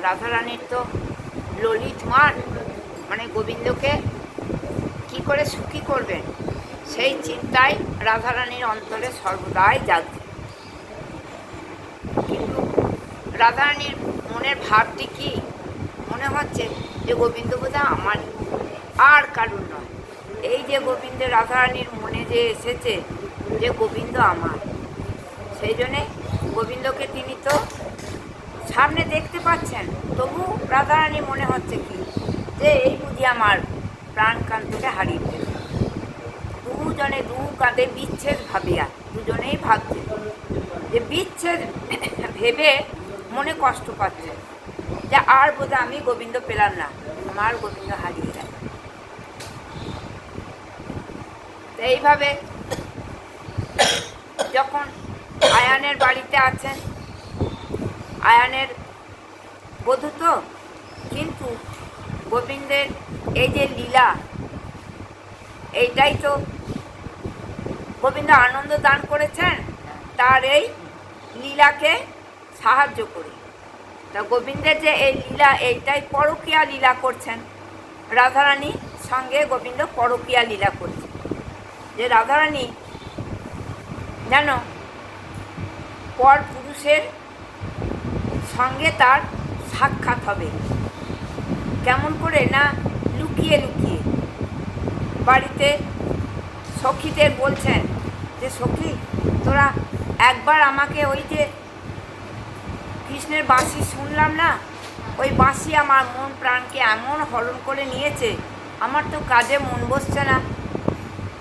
রাধারানীর তো ললিত মান, মানে গোবিন্দকে কি করে সুখী করবেন সেই চিন্তায় রাধারানীর অন্তরে সর্বদাই জাগছে। কিন্তু রাধারানীর মনের ভাবটি কি? মনে হচ্ছে যে গোবিন্দ বোধহয় আমার, আর কারণ নয়। এই যে গোবিন্দের রাধারানীর মনে যে এসেছে যে গোবিন্দ আমার, সেই জন্যে গোবিন্দকে তিনি তো সামনে দেখতে পাচ্ছেন, তবু রাধারানী মনে হচ্ছে কি যে এই বুঝি আমার প্রাণকান্তকে হারিয়ে ফেলবে। দুজনে দু কাঁধে বিচ্ছেদ ভাবিয়া দুজনেই ভাবছে যে বিচ্ছেদ ভেবে মনে কষ্ট পাচ্ছে যে আর বোধহয় আমি গোবিন্দ পেলাম না, আমার গোবিন্দ হারিয়ে গেল। তো এইভাবে যখন আয়ানের বাড়িতে আছেন, আয়ানের বধূ তো, কিন্তু গোবিন্দের এই যে লীলা, এইটাই তো গোবিন্দ আনন্দ দান করেছেন তার এই লীলাকে সাহায্য করে। তা গোবিন্দের যে এই লীলা, এইটাই পরকীয়া লীলা করছেন। রাধারানীর সঙ্গে গোবিন্দ পরকীয়া লীলা করছেন, যে রাধারানী যেন পর পুরুষের সঙ্গে তার সাক্ষাৎ হবে। কেমন করে না, লুকিয়ে লুকিয়ে বাড়িতে সখীদের বলছেন যে সখী তোরা একবার আমাকে ওই যে কৃষ্ণের বাঁশি শুনলাম না, ওই বাঁশি আমার মন প্রাণকে এমন হরণ করে নিয়েছে, আমার তো কাজে মন বসছে না।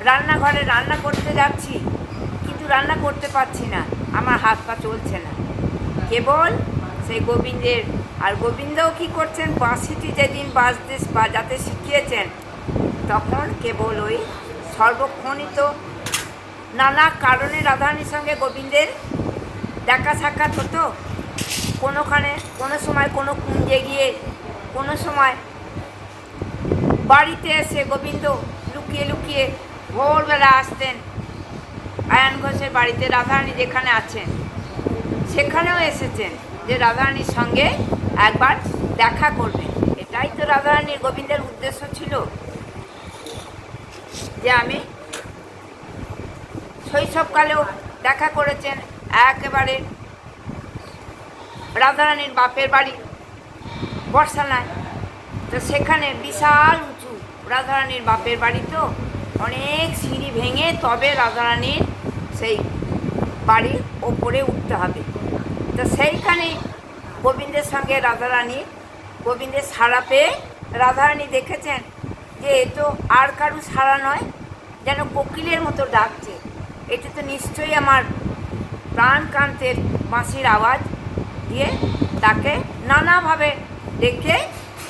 রান্নাঘরে রান্না করতে যাচ্ছি কিন্তু রান্না করতে পারছি না, আমার হাত পা চলছে না। কেবল সেই গোবিন্দের, আর গোবিন্দও কী করছেন, বাঁশিটি যেদিন বাজাতে শিখিয়েছেন তখন কেবল ওই সর্বক্ষণই তো নানা কারণে রাধারানীর সঙ্গে গোবিন্দের দেখা সাক্ষাৎ হতো। কোনোখানে কোনো সময় কোনো কুঞ্জে গিয়ে, কোনো সময় বাড়িতে এসে গোবিন্দ লুকিয়ে লুকিয়ে ভোরবেলা আসতেন আয়ান ঘোষের বাড়িতে, রাধারানী যেখানে আছেন সেখানেও এসেছেন যে রাধারানীর সঙ্গে একবার দেখা করবেন। এটাই তো রাধারানীর গোবিন্দের উদ্দেশ্য ছিল, যে আমি শৈশবকালেও দেখা করেছেন একেবারে রাধারানীর বাপের বাড়ি বর্ষানায়। তো সেখানে বিশাল উঁচু, রাধারানীর বাপের বাড়ি তো অনেক সিঁড়ি ভেঙে তবে রাধারানীর সেই বাড়ির ওপরে উঠতে হবে। তো সেইখানে গোবিন্দের সঙ্গে রাধারানী, গোবিন্দের সাড়া পেয়ে রাধারানী দেখেছেন যে এ তো আর কারু সাড়া নয়, যেন কোকিলের মতো ডাকছে। এটি তো নিশ্চয়ই আমার প্রাণকান্তের বাঁশির আওয়াজ দিয়ে তাকে নানাভাবে ডেকে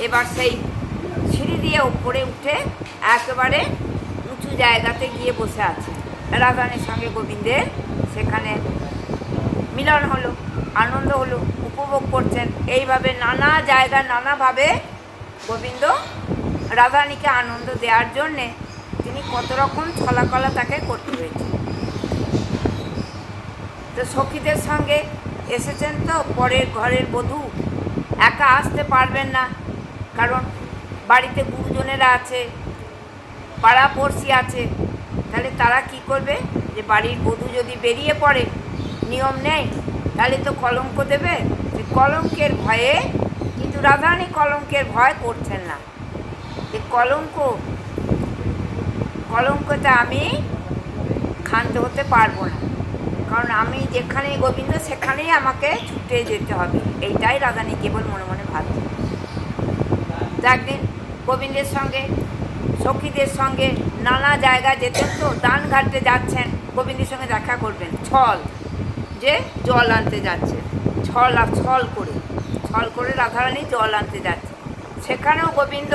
এবার সেই সিঁড়ি দিয়ে ওপরে উঠে একেবারে উঁচু জায়গাতে গিয়ে বসে আছে। রাধারানীর সঙ্গে গোবিন্দের সেখানে মিলন হলো, আনন্দ হলো, উপভোগ করছেন। এইভাবে নানা জায়গা নানাভাবে গোবিন্দ রাধারানীকে আনন্দ দেওয়ার জন্যে তিনি কত রকম ছলাকলা তাকে করতে হয়েছে। তো সখীদের সঙ্গে এসেছেন তো, পরের ঘরের বধূ, একা আসতে পারবেন না, কারণ বাড়িতে গুরুজনেরা আছে, পাড়াপড়শি আছে। তাহলে তারা কি করবে, যে বাড়ির বধূ যদি বেরিয়ে পড়ে, নিয়ম নেই, তাহলে তো কলঙ্ক দেবে। যে কলঙ্কের ভয়ে, কিন্তু রাধারানী কলঙ্কের ভয় করছেন না, যে কলঙ্কতে আমি ক্ষান্ত হতে পারবো না, কারণ আমি যেখানে গোবিন্দ সেখানেই আমাকে ছুটে যেতে হবে। এইটাই রাধারানী কেবল মনে মনে ভাবছে। একদিন গোবিন্দের সঙ্গে সখীদের সঙ্গে নানা জায়গায় যেতেন তো, দানঘাটে যাচ্ছেন, গোবিন্দের সঙ্গে দেখা করবেন, যে জল আনতে যাচ্ছে, ছল করে রাধারানী জল আনতে যাচ্ছে। সেখানেও গোবিন্দ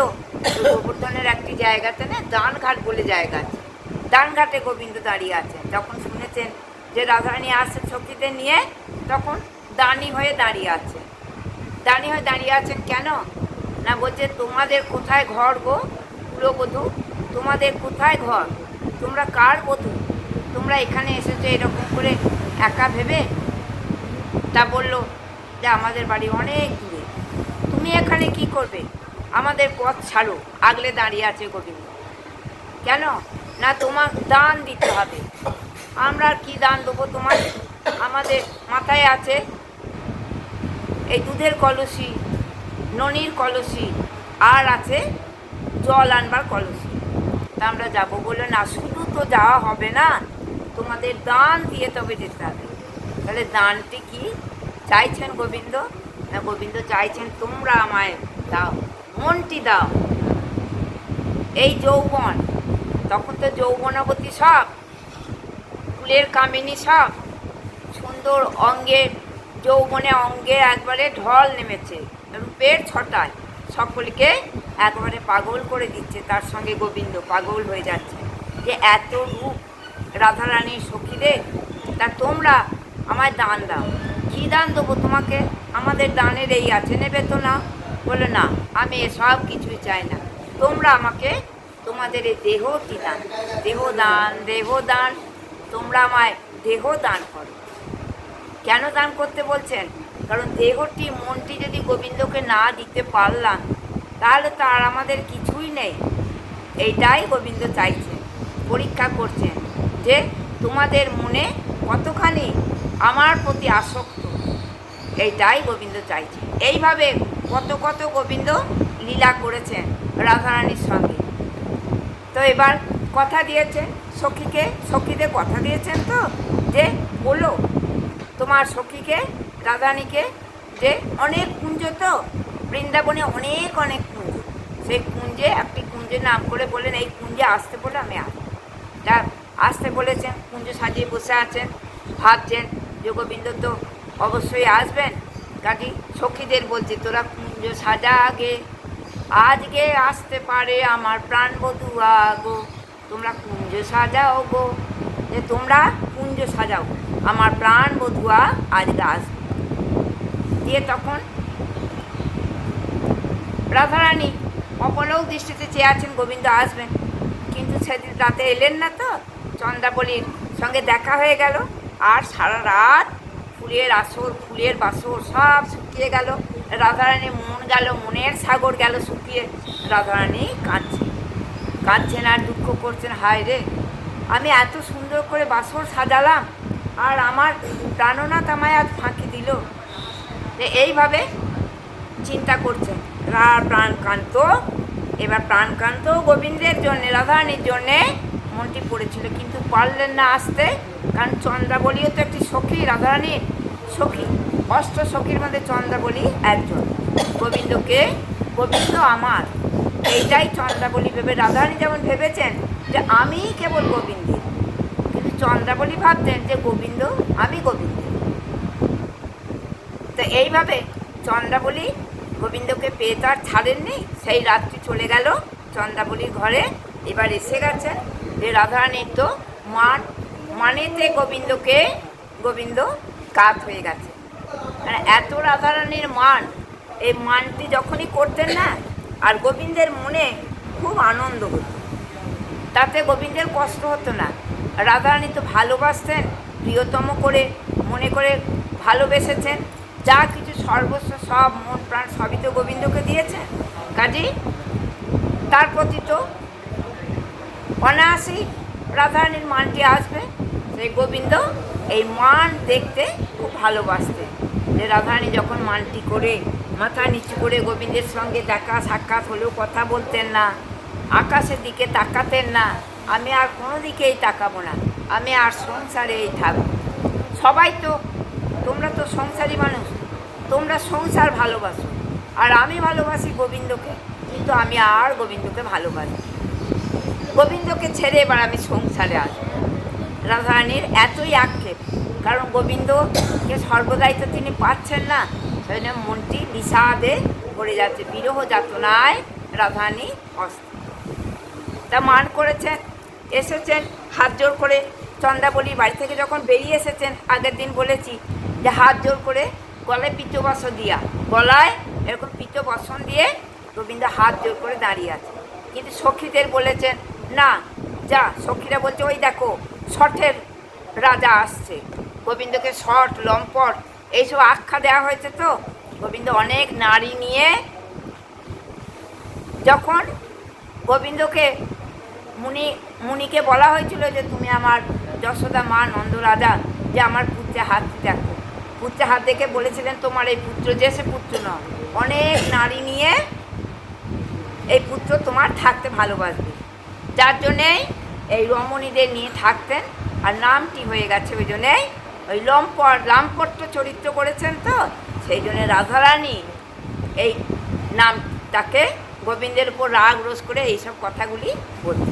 গোবর্ধনের একটি জায়গাতে না, দানঘাট বলে জায়গা আছে, দানঘাটে গোবিন্দ দাঁড়িয়ে আছেন। যখন শুনেছেন যে রাধারানী আসছেন সখীদের নিয়ে, তখন দানি হয়ে দাঁড়িয়ে আছেন। কেন না, বলছে তোমাদের কোথায় ঘর গো কুলবধূ, তোমাদের কোথায় ঘর, তোমরা কার বধূ, তোমরা এখানে এসেছো এরকম করে একা ভেবে? তা বলল যে আমাদের বাড়ি অনেক দূরে, তুমি এখানে কি করবে? আমাদের পথ ছাড়ো, আগলে দাঁড়িয়ে আছে গোবিন্দ। কেন না, তোমার দান দিতে হবে। আমরা আর কি দান দেবো তোমার? আমাদের মাথায় আছে এই দুধের কলসি, ননির কলসি, আর আছে জল আনবার কলসি। তা আমরা যাবো বলে না, শুধু তো যাওয়া হবে না, তোমাদের দান দিয়ে তবে যেতে হবে। তাহলে দানটি কি চাইছেন গোবিন্দ? না, গোবিন্দ চাইছেন তোমরা আমায় দাও, মনটি দাও। এই যৌবন, তখন তো যৌবনবতী সব, ফুলের কামিনী সব, সুন্দর অঙ্গের যৌবনে অঙ্গে একবারে ঢল নেমেছে, রূপের ছটায় সকলকে একবারে পাগল করে দিচ্ছে। তার সঙ্গে গোবিন্দ পাগল হয়ে যাচ্ছে যে এত রূপ রাধারানীর সখীদের। তা তোমরা আমায় দান দাও। কী দান দেবো তোমাকে? আমাদের দানের এই আছে, নেবে তো না? বলে না, আমি এসব কিছুই চাই না, তোমরা আমাকে তোমাদের এই দেহটি দান, দেহ দান, তোমরা আমায় দেহ দান করো। কেন দান করতে বলছেন? কারণ দেহটি মনটি যদি গোবিন্দকে না দিতে পারলাম, তাহলে তো আর আমাদের কিছুই নেই। এইটাই গোবিন্দ চাইছেন, পরীক্ষা করছেন যে তোমাদের মনে কতখানি আমার প্রতি আসক্ত, এইটাই গোবিন্দ চাইছে। এইভাবে কত কত গোবিন্দ লীলা করেছেন রাধারানীর সঙ্গে। তো এবার কথা দিয়েছেন সখীকে, সখীদের কথা দিয়েছেন তো, যে বলো তোমার সখীকে, রাধারানীকে, যে অনেক কুঞ্জ, তো বৃন্দাবনে অনেক অনেক কুঞ্জ, সেই কুঞ্জে একটি কুঞ্জের নাম করে বলেন এই কুঞ্জে আসতে বলে আমি আসবো। তা আসতে বলেছেন, কুঞ্জ সাজিয়ে বসে আছেন, ভাবছেন যে গোবিন্দ তো অবশ্যই আসবেন। কাজী সখীদের বলছে তোরা কুঞ্জ সাজা আগে, আজকে আসতে পারে আমার প্রাণবধূ গো, তোমরা কুঞ্জ সাজাও গো, যে তোমরা কুঞ্জ সাজাও, আমার প্রাণবধূ আজকে আসবে। দিয়ে তখন রাধারানী অপলক দৃষ্টিতে চেয়ে আছেন গোবিন্দ আসবেন, কিন্তু সেদিন রাতে এলেন না। তো চন্দ্রাবলীর সঙ্গে দেখা হয়ে গেল, আর সারা রাত ফুলের আসর, ফুলের বাসর সব শুকিয়ে গেল। রাধারানীর মন গেল, মনের সাগর গেল শুকিয়ে। রাধারানী কাঁদছেন আর দুঃখ করছেন, হায় রে, আমি এত সুন্দর করে বাসর সাজালাম, আর আমার প্রাণনাথ আমায় আজ ফাঁকি দিল। এইভাবে চিন্তা করছেন প্রাণকান্ত। এবার প্রাণকান্ত গোবিন্দের জন্যে, রাধারানীর জন্যে মনটি পড়েছিল, কিন্তু পারলেন না আসতে, কারণ চন্দ্রাবলীও তো একটি সখী, রাধারানীর সখী, অষ্ট সখীর মধ্যে চন্দ্রাবলী একজন। গোবিন্দ আমার, এইটাই চন্দ্রাবলী ভেবে, রাধারানী যেমন ভেবেছেন যে আমি কেবল গোবিন্দের, কিন্তু চন্দ্রাবলী ভাবতেন যে আমি গোবিন্দ। তো এইভাবে চন্দ্রাবলী গোবিন্দকে পেয়ে তো আর ছাড়েননি, সেই রাত্রি চলে গেল চন্দ্রাবলীর ঘরে। এবার এসে গেছেন যে রাধারানীর তো মানেতে গোবিন্দ কাত হয়ে গেছে। মানে এত রাধারানীর মান, এই মানটি যখনই করতেন না, আর গোবিন্দের মনে খুব আনন্দ হতো, তাতে গোবিন্দের কষ্ট হতো না। রাধারানী তো ভালোবাসতেন, প্রিয়তম করে মনে করে ভালোবেসেছেন, যা কিছু সর্বস্ব সব মন প্রাণ সবই তো গোবিন্দকে দিয়েছেন। কাজেই তার প্রতি তো অনায়াসেই রাধারানীর মানটি আসবে। সেই গোবিন্দ এই মান দেখতে খুব ভালোবাসতেন, যে রাধারানী যখন মানটি করে মাথা নিচু করে গোবিন্দের সঙ্গে দেখা সাক্ষাৎ হলেও কথা বলতেন না, আকাশের দিকে তাকাতেন না, আমি আর কোনো দিকেই তাকাবো না, আমি আর সংসারেই থাকবো। সবাই তো, তোমরা তো সংসারী মানুষ, তোমরা সংসার ভালোবাসো, আর আমি ভালোবাসি গোবিন্দকে, কিন্তু আমি আর গোবিন্দকে ভালোবাসি, গোবিন্দকে ছেড়ে এবার আমি সংসারে আসবো। রাধারানীর এতই আক্ষেপ, কারণ গোবিন্দকে সর্বদাই তো তিনি পাচ্ছেন না, সেই জন্য মনটি বিষাদে ভরে যাচ্ছে, বিরহ যাতনায় রাধারানী অস্থির। তা মান করেছেন, এসেছেন হাত জোর করে। চন্দ্রাবলী বাড়ি থেকে যখন বেরিয়ে এসেছেন, আগের দিন বলেছি যে হাত জোর করে গলায় পিতবসন দিয়া, গলায় এরকম পিতবসন দিয়ে গোবিন্দ হাত জোর করে দাঁড়িয়ে আছে। কিন্তু সখীদের বলেছেন না, যা। সখীরা বলছে ওই দেখো শঠের রাজা আসছে, গোবিন্দকে শট লম্পট এইসব আখ্যা দেওয়া হয়েছে, তো গোবিন্দ অনেক নারী নিয়ে যখন গোবিন্দকে মুনিকে বলা হয়েছিল যে তুমি আমার যশোদা মা নন্দ রাজা যে আমার পুত্রের হাত দেখো, পুত্রের হাত দেখে বলেছিলেন তোমার এই পুত্র যে সে পুত্র নয়, অনেক নারী নিয়ে এই পুত্র তোমার থাকতে ভালোবাসবে, যার জন্যেই এই রমণীদের নিয়ে থাকতেন আর নামটি হয়ে গেছে ওই জন্যেই ওই লাম্পট্য চরিত্র করেছেন, তো সেই জন্যে রাধারানী এই নামটাকে গোবিন্দের উপর রাগ রোষ করে এইসব কথাগুলি বলতে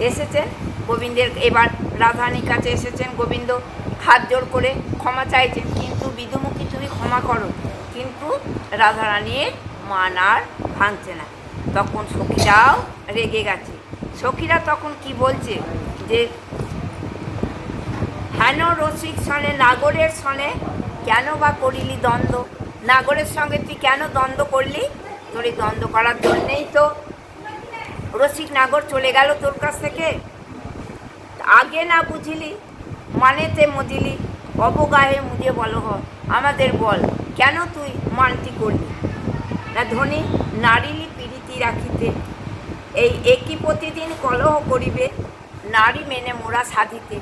এসেছেন। গোবিন্দের এবার রাধারানীর কাছে এসেছেন, গোবিন্দ হাত জোর করে ক্ষমা চাইছেন, কিন্তু বিধুমুখী তুমি ক্ষমা করো, কিন্তু রাধারানীর মান আর ভাঙছে না। তখন সখীরাও রেগে গেছে। সখীরা তখন কি বলছে যে হেন রসিক সনে নাগরের সনে কেন বা করিলি দ্বন্দ্ব, নাগরের সঙ্গে তুই কেন দ্বন্দ্ব করলি? তোর এই দ্বন্দ্ব করার জন্যেই তো রসিক নাগর চলে গেল তোর কাছ থেকে। আগে না বুঝিলি মানেতে মজিলি, অবগাহে মুজে বল হ, আমাদের বল কেন তুই মানতি করলি না? ধনী নারীলি পীড়িতি রাখিতে, এই একই প্রতিদিন কলহ করিবে, নারী মেনে মোরা সাধিতে।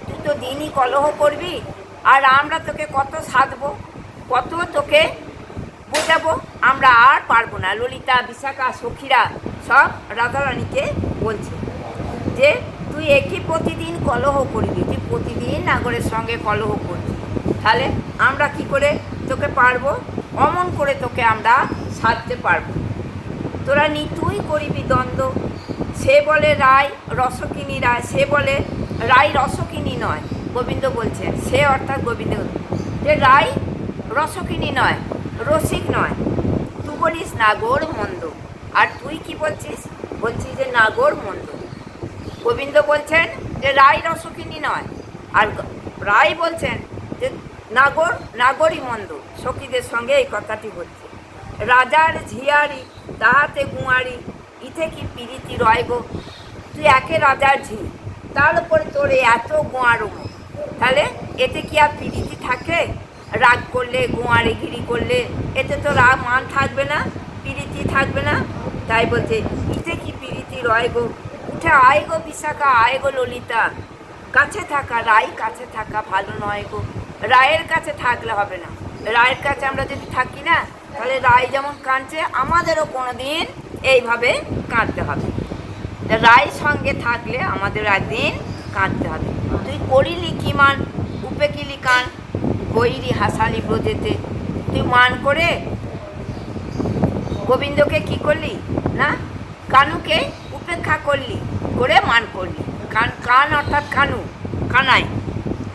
তুই তো দিনই কলহ করবি, আর আমরা তোকে কত সাধবো, কত তোকে বোঝাবো, আমরা আর পারবো না। ললিতা, বিশাখা, সখীরা সব রাধারানীকে বলছে যে তুই একই প্রতিদিন কলহ করবি, তুই প্রতিদিন নাগরের সঙ্গে কলহ করবি, তাহলে আমরা কি করে তোকে পারবো? অমন করে তোকে আমরা সাধতে পারবো। তোরা নিতুই করিবি দ্বন্দ্ব, সে বলে রায় রসকিনী রায়, সে বলে রায় রসকিনী নয়। গোবিন্দ বলছেন, সে অর্থাৎ গোবিন্দ, যে রায় রসকিনী নয়, রসিক নয়। তুই বলিস নাগর মন্দ, আর তুই কি বলছিস? বলছিস যে নাগর মন্দ। গোবিন্দ বলছেন যে রায় রসকিনী নয়, আর রায় বলছেন যে নাগরই মন্দ। সখীদের সঙ্গে এই কথাটি হচ্ছে। রাজার ঝিয়ারি তাহাতে গুয়ারি, ইথে কি পিরিতি রয় গো। তুই একে রাজার ঝি, তার উপরে তোর এত গোয়ারো, তাহলে এতে কি আর পিরিতি থাকে? রাগ করলে, গোয়ারিগিরি করলে এতে তো রাগ মান থাকবে না, পিরিতি থাকবে না। তাই বলছে ইতে কি পিরিতি রয় গো, উঠে আয় গো বিশাখা, আয় গো ললিতা। কাছে থাকা রায়, কাছে থাকা ভালো নয় গো, রায়ের কাছে থাকলে হবে না। রায়ের কাছে আমরা যদি থাকি না, তাহলে রায় যেমন কাঁদছে আমাদেরও কোনো দিন এইভাবে কাঁদতে হবে। রায় সঙ্গে থাকলে আমাদের একদিন কাঁদতে হবে। তুই করিলি কি মান, উপেকিলি কান, গৈরি হাসালি ব্রজেতে। তুই মান করে গোবিন্দকে কি করলি না, কানুকে উপেক্ষা করলি, করে মান করলি। কান অর্থাৎ কানু, কানাই।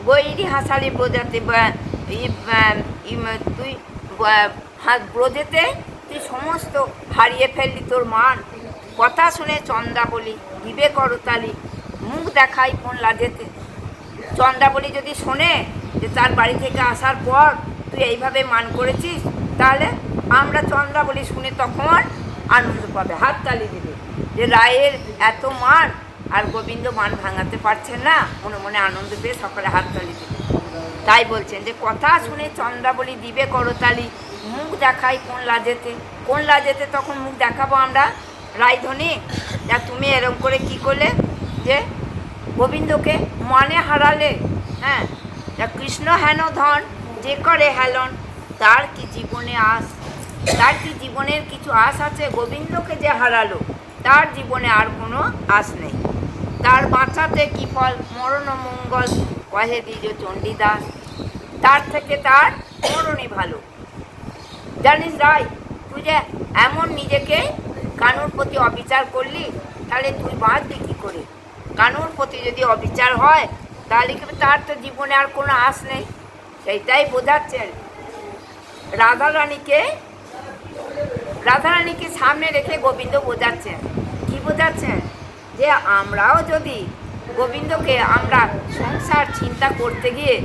গৈরি হাসালি ব্রজাতে, তুই ব্রজেতে তুই সমস্ত হারিয়ে ফেললি তোর মান। কথা শুনে চন্দ্রাবলী দিবে করতালি, মুখ দেখাই কোন লাজেতে। চন্দ্রাবলী যদি শোনে যে তার বাড়ি থেকে আসার পর তুই এইভাবে মান করেছিস, তাহলে আমরা চন্দ্রাবলী শুনে তখন আনন্দ পাবে, হাততালি দিবে যে রায়ের এত মান, আর গোবিন্দ মান ভাঙাতে পারছেন না, মনে মনে আনন্দ পেয়ে সকলে হাততালি দিবে। তাই বলছেন যে কথা শুনে চন্দ্রাবলী দিবে করতালি, মুখ দেখাই কোন লাজেতে। কোন লাজেতে তখন মুখ দেখাবো আমরা? রায়ধনী, যা তুমি এরকম করে কি করলে যে গোবিন্দকে মানে হারালে। হ্যাঁ, যা কৃষ্ণ হেন ধন যে করে হেলন, তার কি জীবনে আস, তার কি জীবনের কিছু আস আছে? গোবিন্দকে যে হারালো তার জীবনে আর কোনো আস নেই। তার বাঁচাতে কি ফল, মরণ মঙ্গল কহে দ্বিজ চণ্ডীদাস। তার থেকে তার মরণই ভালো। জানিস রায়, তুই যে এমন নিজেকে কানুর প্রতি অবিচার করলি, তাহলে তুই বাঁচবি কী করে? কানুর প্রতি যদি অবিচার হয়, তাহলে কি তার তো জীবনে আর কোনো আশ নেই। সেইটাই বোঝাচ্ছেন রাধারানীকে সামনে রেখে গোবিন্দ বোঝাচ্ছেন। কি বোঝাচ্ছেন? যে আমরাও যদি গোবিন্দকে, আমরা সংসার চিন্তা করতে গিয়ে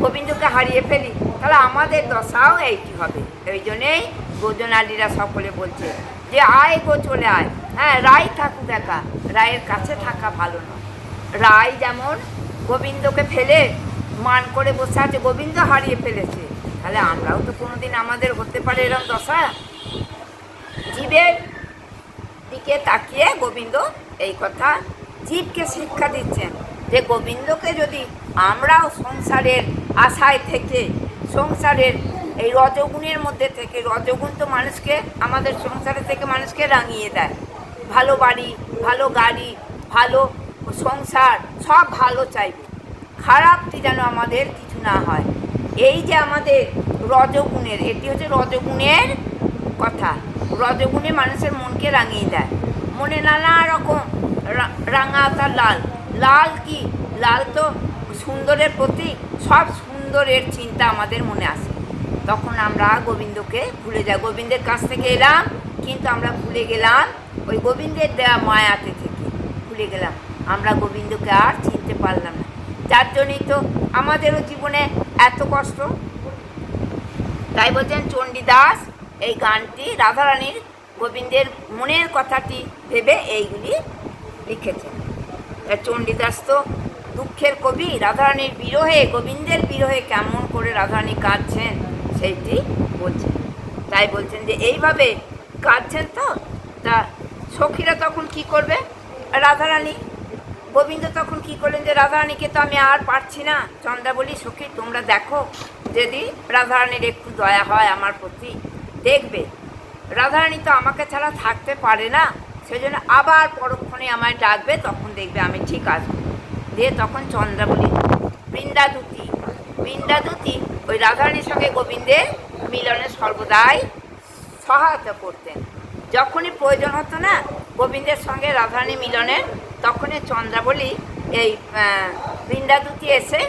গোবিন্দকে হারিয়ে ফেলি, তাহলে আমাদের দশাও এইটি হবে। এই জন্যেই গোজনালীরা সকলে বলছে যে আয় গো চলে আয়। হ্যাঁ, রায় থাকুক একা, রায়ের কাছে থাকা ভালো নয়। রায় যেমন গোবিন্দকে ফেলে মান করে বসে আছে, গোবিন্দ হারিয়ে ফেলেছে, তাহলে আমরাও তো কোনোদিন আমাদের হতে পারে এরকম দশা। জীবের দিকে তাকিয়ে গোবিন্দ এই কথা জীবকে শিক্ষা দিচ্ছেন যে গোবিন্দকে যদি আমরাও সংসারের আশায় থেকে, সংসারের এই রজগুণের মধ্যে থেকে, রজগুণ তো মানুষকে, আমাদের সংসারে থেকে মানুষকে রাঙিয়ে দেয়, ভালো বাড়ি, ভালো গাড়ি, ভালো সংসার, সব ভালো চাইবে, খারাপটি যেন আমাদের কিছু না হয়। এই যে আমাদের রজগুণের, এটি হচ্ছে রজগুণের কথা। রজগুণে মানুষের মনকে রাঙিয়ে দেয়, মনে নানা রকম রাঙা তার লাল। লাল কি? লাল তো সুন্দরের প্রতীক, সব সুন্দরের চিন্তা আমাদের মনে আসে। তখন আমরা গোবিন্দকে ভুলে যাই। গোবিন্দের কাছ থেকে এলাম, কিন্তু আমরা ভুলে গেলাম ওই গোবিন্দের দেওয়া মায়াতে থেকে ভুলে গেলাম, আমরা গোবিন্দকে আর চিনতে পারলাম না। যার জন্যই তো আমাদেরও জীবনে এত কষ্ট। তাই বলছেন চণ্ডীদাস এই গানটি রাধারানীর গোবিন্দের মনের কথাটি ভেবে এইগুলি লিখেছেন। চণ্ডীদাস তো দুঃখের কবি, রাধারানীর বিরহে, গোবিন্দের বিরহে কেমন করে রাধারানী কাঁদছেন সেইটি বলছেন। তাই বলছেন যে এইভাবে কাঁদছেন তো, তা সখীরা তখন কি করবে? রাধারানী, গোবিন্দ তখন কি করলেন যে রাধারানীকে তো আমি আর পারছি না। চন্দ্রা বলি, সখী তোমরা দেখো যদি রাধারানীর একটু দয়া হয় আমার প্রতি, দেখবে রাধারানী তো আমাকে ছাড়া থাকতে পারে না, সেই জন্য আবার পরক্ষণে আমায় ডাকবে, তখন দেখবে আমি ঠিক আসবো। দিয়ে তখন চন্দ্রাবলী বৃন্দাদূতি ওই রাধারানীর সঙ্গে গোবিন্দের মিলনে সর্বদাই সহায়তা করতেন। যখনই প্রয়োজন হতো না গোবিন্দের সঙ্গে রাধারানী মিলনের, তখনই চন্দ্রাবলী এই বৃন্দাদূতি এসে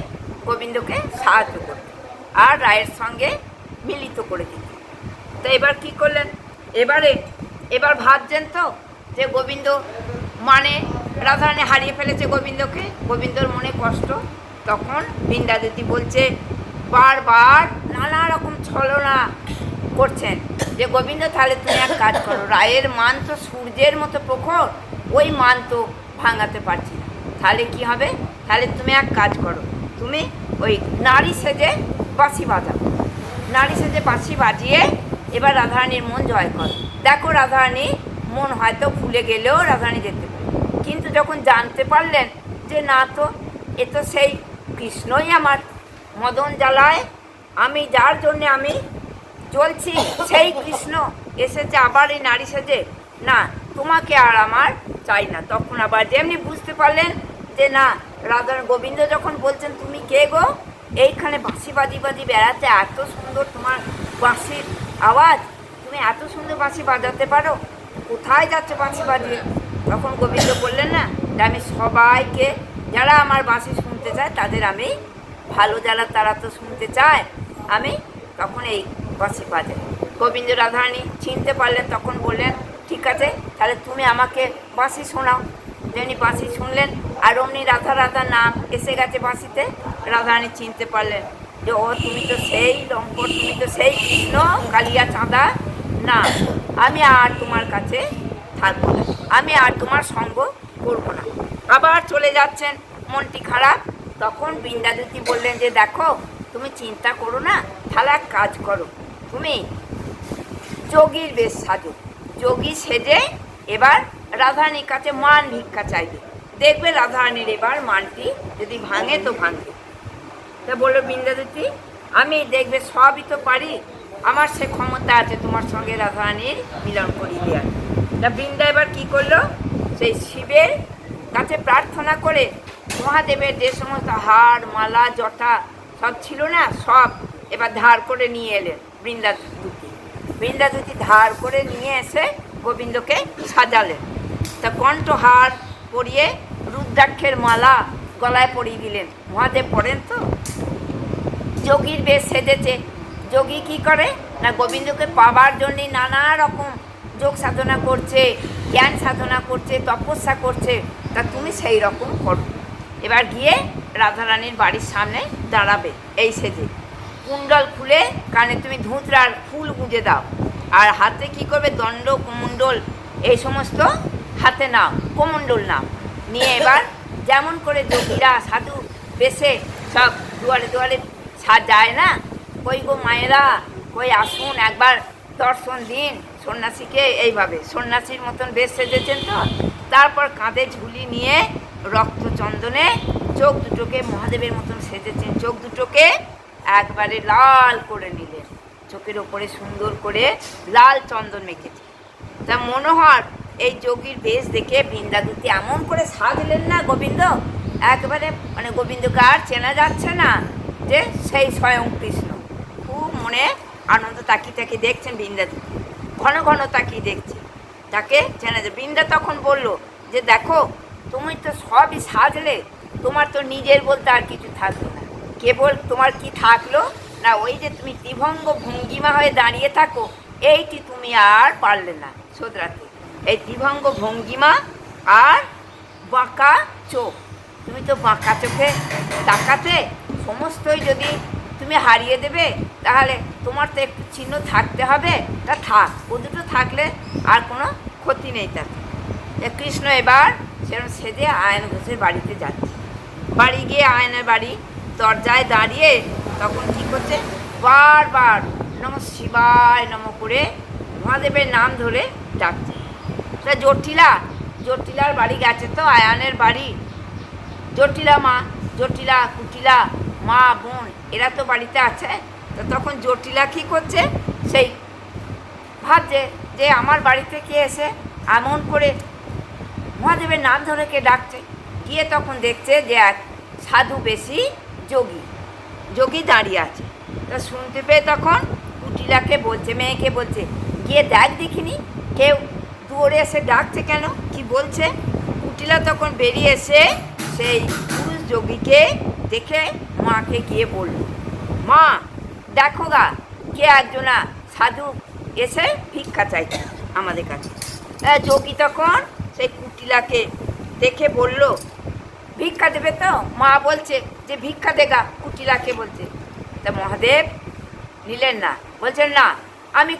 গোবিন্দকে সাহায্য করতেন আর রায়ের সঙ্গে মিলিত করে দিতেন। তো এবার কি করলেন? এবার ভাবছেন তো যে গোবিন্দ মানে রাধারানী হারিয়ে ফেলেছে গোবিন্দকে, গোবিন্দর মনে কষ্ট। তখন বৃন্দাদূতি বলছে, বারবার নানা রকম ছলনা করছেন যে গোবিন্দ তাহলে তুমি এক কাজ করো, রায়ের মান তো সূর্যের মতো প্রখর, ওই মান তো ভাঙাতে পারছি না, তাহলে কি হবে? তাহলে তুমি এক কাজ করো, তুমি ওই নারী সেজে বাঁশি বাজাও, নারী সেজে বাঁশি বাজিয়ে এবার রাধারানীর মন জয় করো। দেখো রাধারানী মন হয়তো ভুলে গেলেও রাধারানী যেতে পারে। কিন্তু যখন জানতে পারলেন যে না তো, এ তো সেই কৃষ্ণই আমার মদন জ্বালায়, আমি যার জন্যে আমি চলছি সেই কৃষ্ণ এসেছে আবার এই নারী সেজে, না তোমাকে আর আমার চাই না। তখন আবার যেমনি বুঝতে পারলেন যে না, গোবিন্দ যখন বলছেন তুমি কে গো, এইখানে বাঁশি বাজি বেড়াতে, এত সুন্দর তোমার বাঁশির আওয়াজ, তুমি এত সুন্দর বাঁশি বাজাতে পারো, কোথায় যাচ্ছে বাঁশি বাজিয়ে? তখন গোবিন্দ বললেন না, আমি সবাইকে যারা আমার বাঁশি শুনতে চায় তাদের আমি ভালো, যারা তারা তো শুনতে চায়, আমি তখন এই বাঁশি বাজাই। গোবিন্দ রাধারানী চিনতে পারলেন, তখন বললেন ঠিক আছে তাহলে তুমি আমাকে বাঁশি শোনাও। যেমনি বাঁশি শুনলেন আর অমনি রাধা রাধা নাম এসে গেছে বাঁশিতে, রাধারানী চিনতে পারলেন যে ও তুমি তো সেই লম্পট, তুমি তো সেই কৃষ্ণ কালিয়া চাঁদা, না আমি আর তোমার কাছে থাকবো না, আমি আর তোমার সঙ্গ করবো না। আবার চলে যাচ্ছেন, মনটি খারাপ। তখন বৃন্দাদূতি বললেন যে দেখো তুমি চিন্তা করো না, তাহলে এক কাজ করো, তুমি যোগীর বেশ সাজো, যোগী সেজে এবার রাধারানীর কাছে মান ভিক্ষা চাইবে, দেখবে রাধারানীর এবার মানটি যদি ভাঙে তো ভাঙবে। তা বললো বৃন্দাদূতি, আমি দেখবে সবই তো পারি, আমার সে ক্ষমতা আছে তোমার সঙ্গে রাধারানীর মিলন করিয়ে দেওয়ার। তা বৃন্দা এবার কী করলো, সেই শিবের কাছে প্রার্থনা করে মহাদেবের যে সমস্ত হার মালা জটা সব ছিল না, সব এবার ধার করে নিয়ে এলেন বৃন্দাদূতি ধার করে নিয়ে এসে গোবিন্দকে সাজালেন। তা কণ্ঠহার পরিয়ে রুদ্রাক্ষের মালা গলায় পরিয়ে দিলেন। মহাদেব পড়েন তো, যোগীর বেশ সেজেছে। যোগী কী করে না, গোবিন্দকে পাবার জন্যে নানা রকম যোগ সাধনা করছে, জ্ঞান সাধনা করছে, তপস্যা করছে। তা তুমি সেই রকম করো, এবার গিয়ে রাধারানীর বাড়ির সামনে দাঁড়াবে এই সেজে, কুণ্ডল খুলে কানে তুমি ধুতরার ফুল গুঁজে দাও, আর হাতে কি করবে, দণ্ড কমণ্ডল এই সমস্ত হাতে নাও, কমণ্ডল নাও নিয়ে এবার যেমন করে যোগীরা সাধু বেশে সব দুয়ারে দুয়ারে সাজায় না, কই গো মায়েরা, কই আসুন একবার দর্শন দিন সন্ন্যাসীকে। এইভাবে সন্ন্যাসীর মতন বেশ সেজেছেন তো। তারপর কাঁধে ঝুলি নিয়ে রক্তচন্দনে চোখ দুটোকে মহাদেবের মতন সেজেছেন, চোখ দুটোকে একবারে লাল করে নিলেন, চোখের ওপরে সুন্দর করে লাল চন্দন মেখেছে। তা মনোহর এই যোগীর বেশ দেখে বৃন্দাদূতি এমন করে সাজলেন না গোবিন্দ, একবারে মানে গোবিন্দকে আর চেনা যাচ্ছে না যে সেই স্বয়ং কৃষ্ণ। খুব মনে আনন্দ তাকিয়ে তাকিয়ে দেখছেন বৃন্দাদূতি, ঘন ঘন তাকিয়ে দেখছে, তাকে চেনা যায়। বৃন্দা তখন বলল যে দেখো তুমি তো সবই সাজলে, তোমার তো নিজের বলতে আর কিছু থাকলো না। কেবল তোমার কি থাকলো না, ওই যে তুমি ত্রিভঙ্গ ভঙ্গিমা হয়ে দাঁড়িয়ে থাকো, এইটি তুমি আর পারলে না শোধরাতে। এই ত্রিভঙ্গ ভঙ্গিমা আর বাঁকা চোখ, তুমি তো বাঁকা চোখে তাকাতে, সমস্তই যদি তুমি হারিয়ে দেবে তাহলে তোমার তো একটু চিহ্ন থাকতে হবে, তা থাক, ও দুটো থাকলে আর কোনো ক্ষতি নেই তাতে। কৃষ্ণ এবার সেরকম সেজে আয়ন ঘোষের বাড়িতে যাচ্ছে। বাড়ি গিয়ে আয়নের বাড়ি দরজায় দাঁড়িয়ে তখন কী করছে, বারবার নম শিবায় নম করে মহাদেবের নাম ধরে ডাকছে। তা জটিলার বাড়ি গেছে তো, আয়ানের বাড়ি। জটিলা মা, জটিলা কুটিলা মা বোন এরা তো বাড়িতে আছে। তো তখন জটিলা কী করছে, সেই ভাবছে যে আমার বাড়িতে কে এসে এমন করে মহাদেবের নাম ধরে কে ডাকছে। গিয়ে তখন দেখছে যে এক সাধু বেশি যোগী দাঁড়িয়ে আছে। তা শুনতে পেয়ে তখন কুটিলাকে বলছে, মেয়েকে বলছে, গিয়ে দেখ দেখিনি কেউ দৌড়ে এসে ডাকছে কেন, কি বলছে। কুটিলা তখন বেরিয়ে এসে সেই পুরুষ যোগীকে দেখে মাকে গিয়ে বলল, মা দেখো গা, কে একজনা সাধু এসে ভিক্ষা চাইছে আমাদের কাছে। যোগী তখন সেই কুটিলাকে দেখে বলল, ভিক্ষা দেবে তো? মা বলছে যে ভিক্ষা দেগা, কুটিলাকে বলছে। তা মহাদেব নিলেন না, বলছেন না, আমি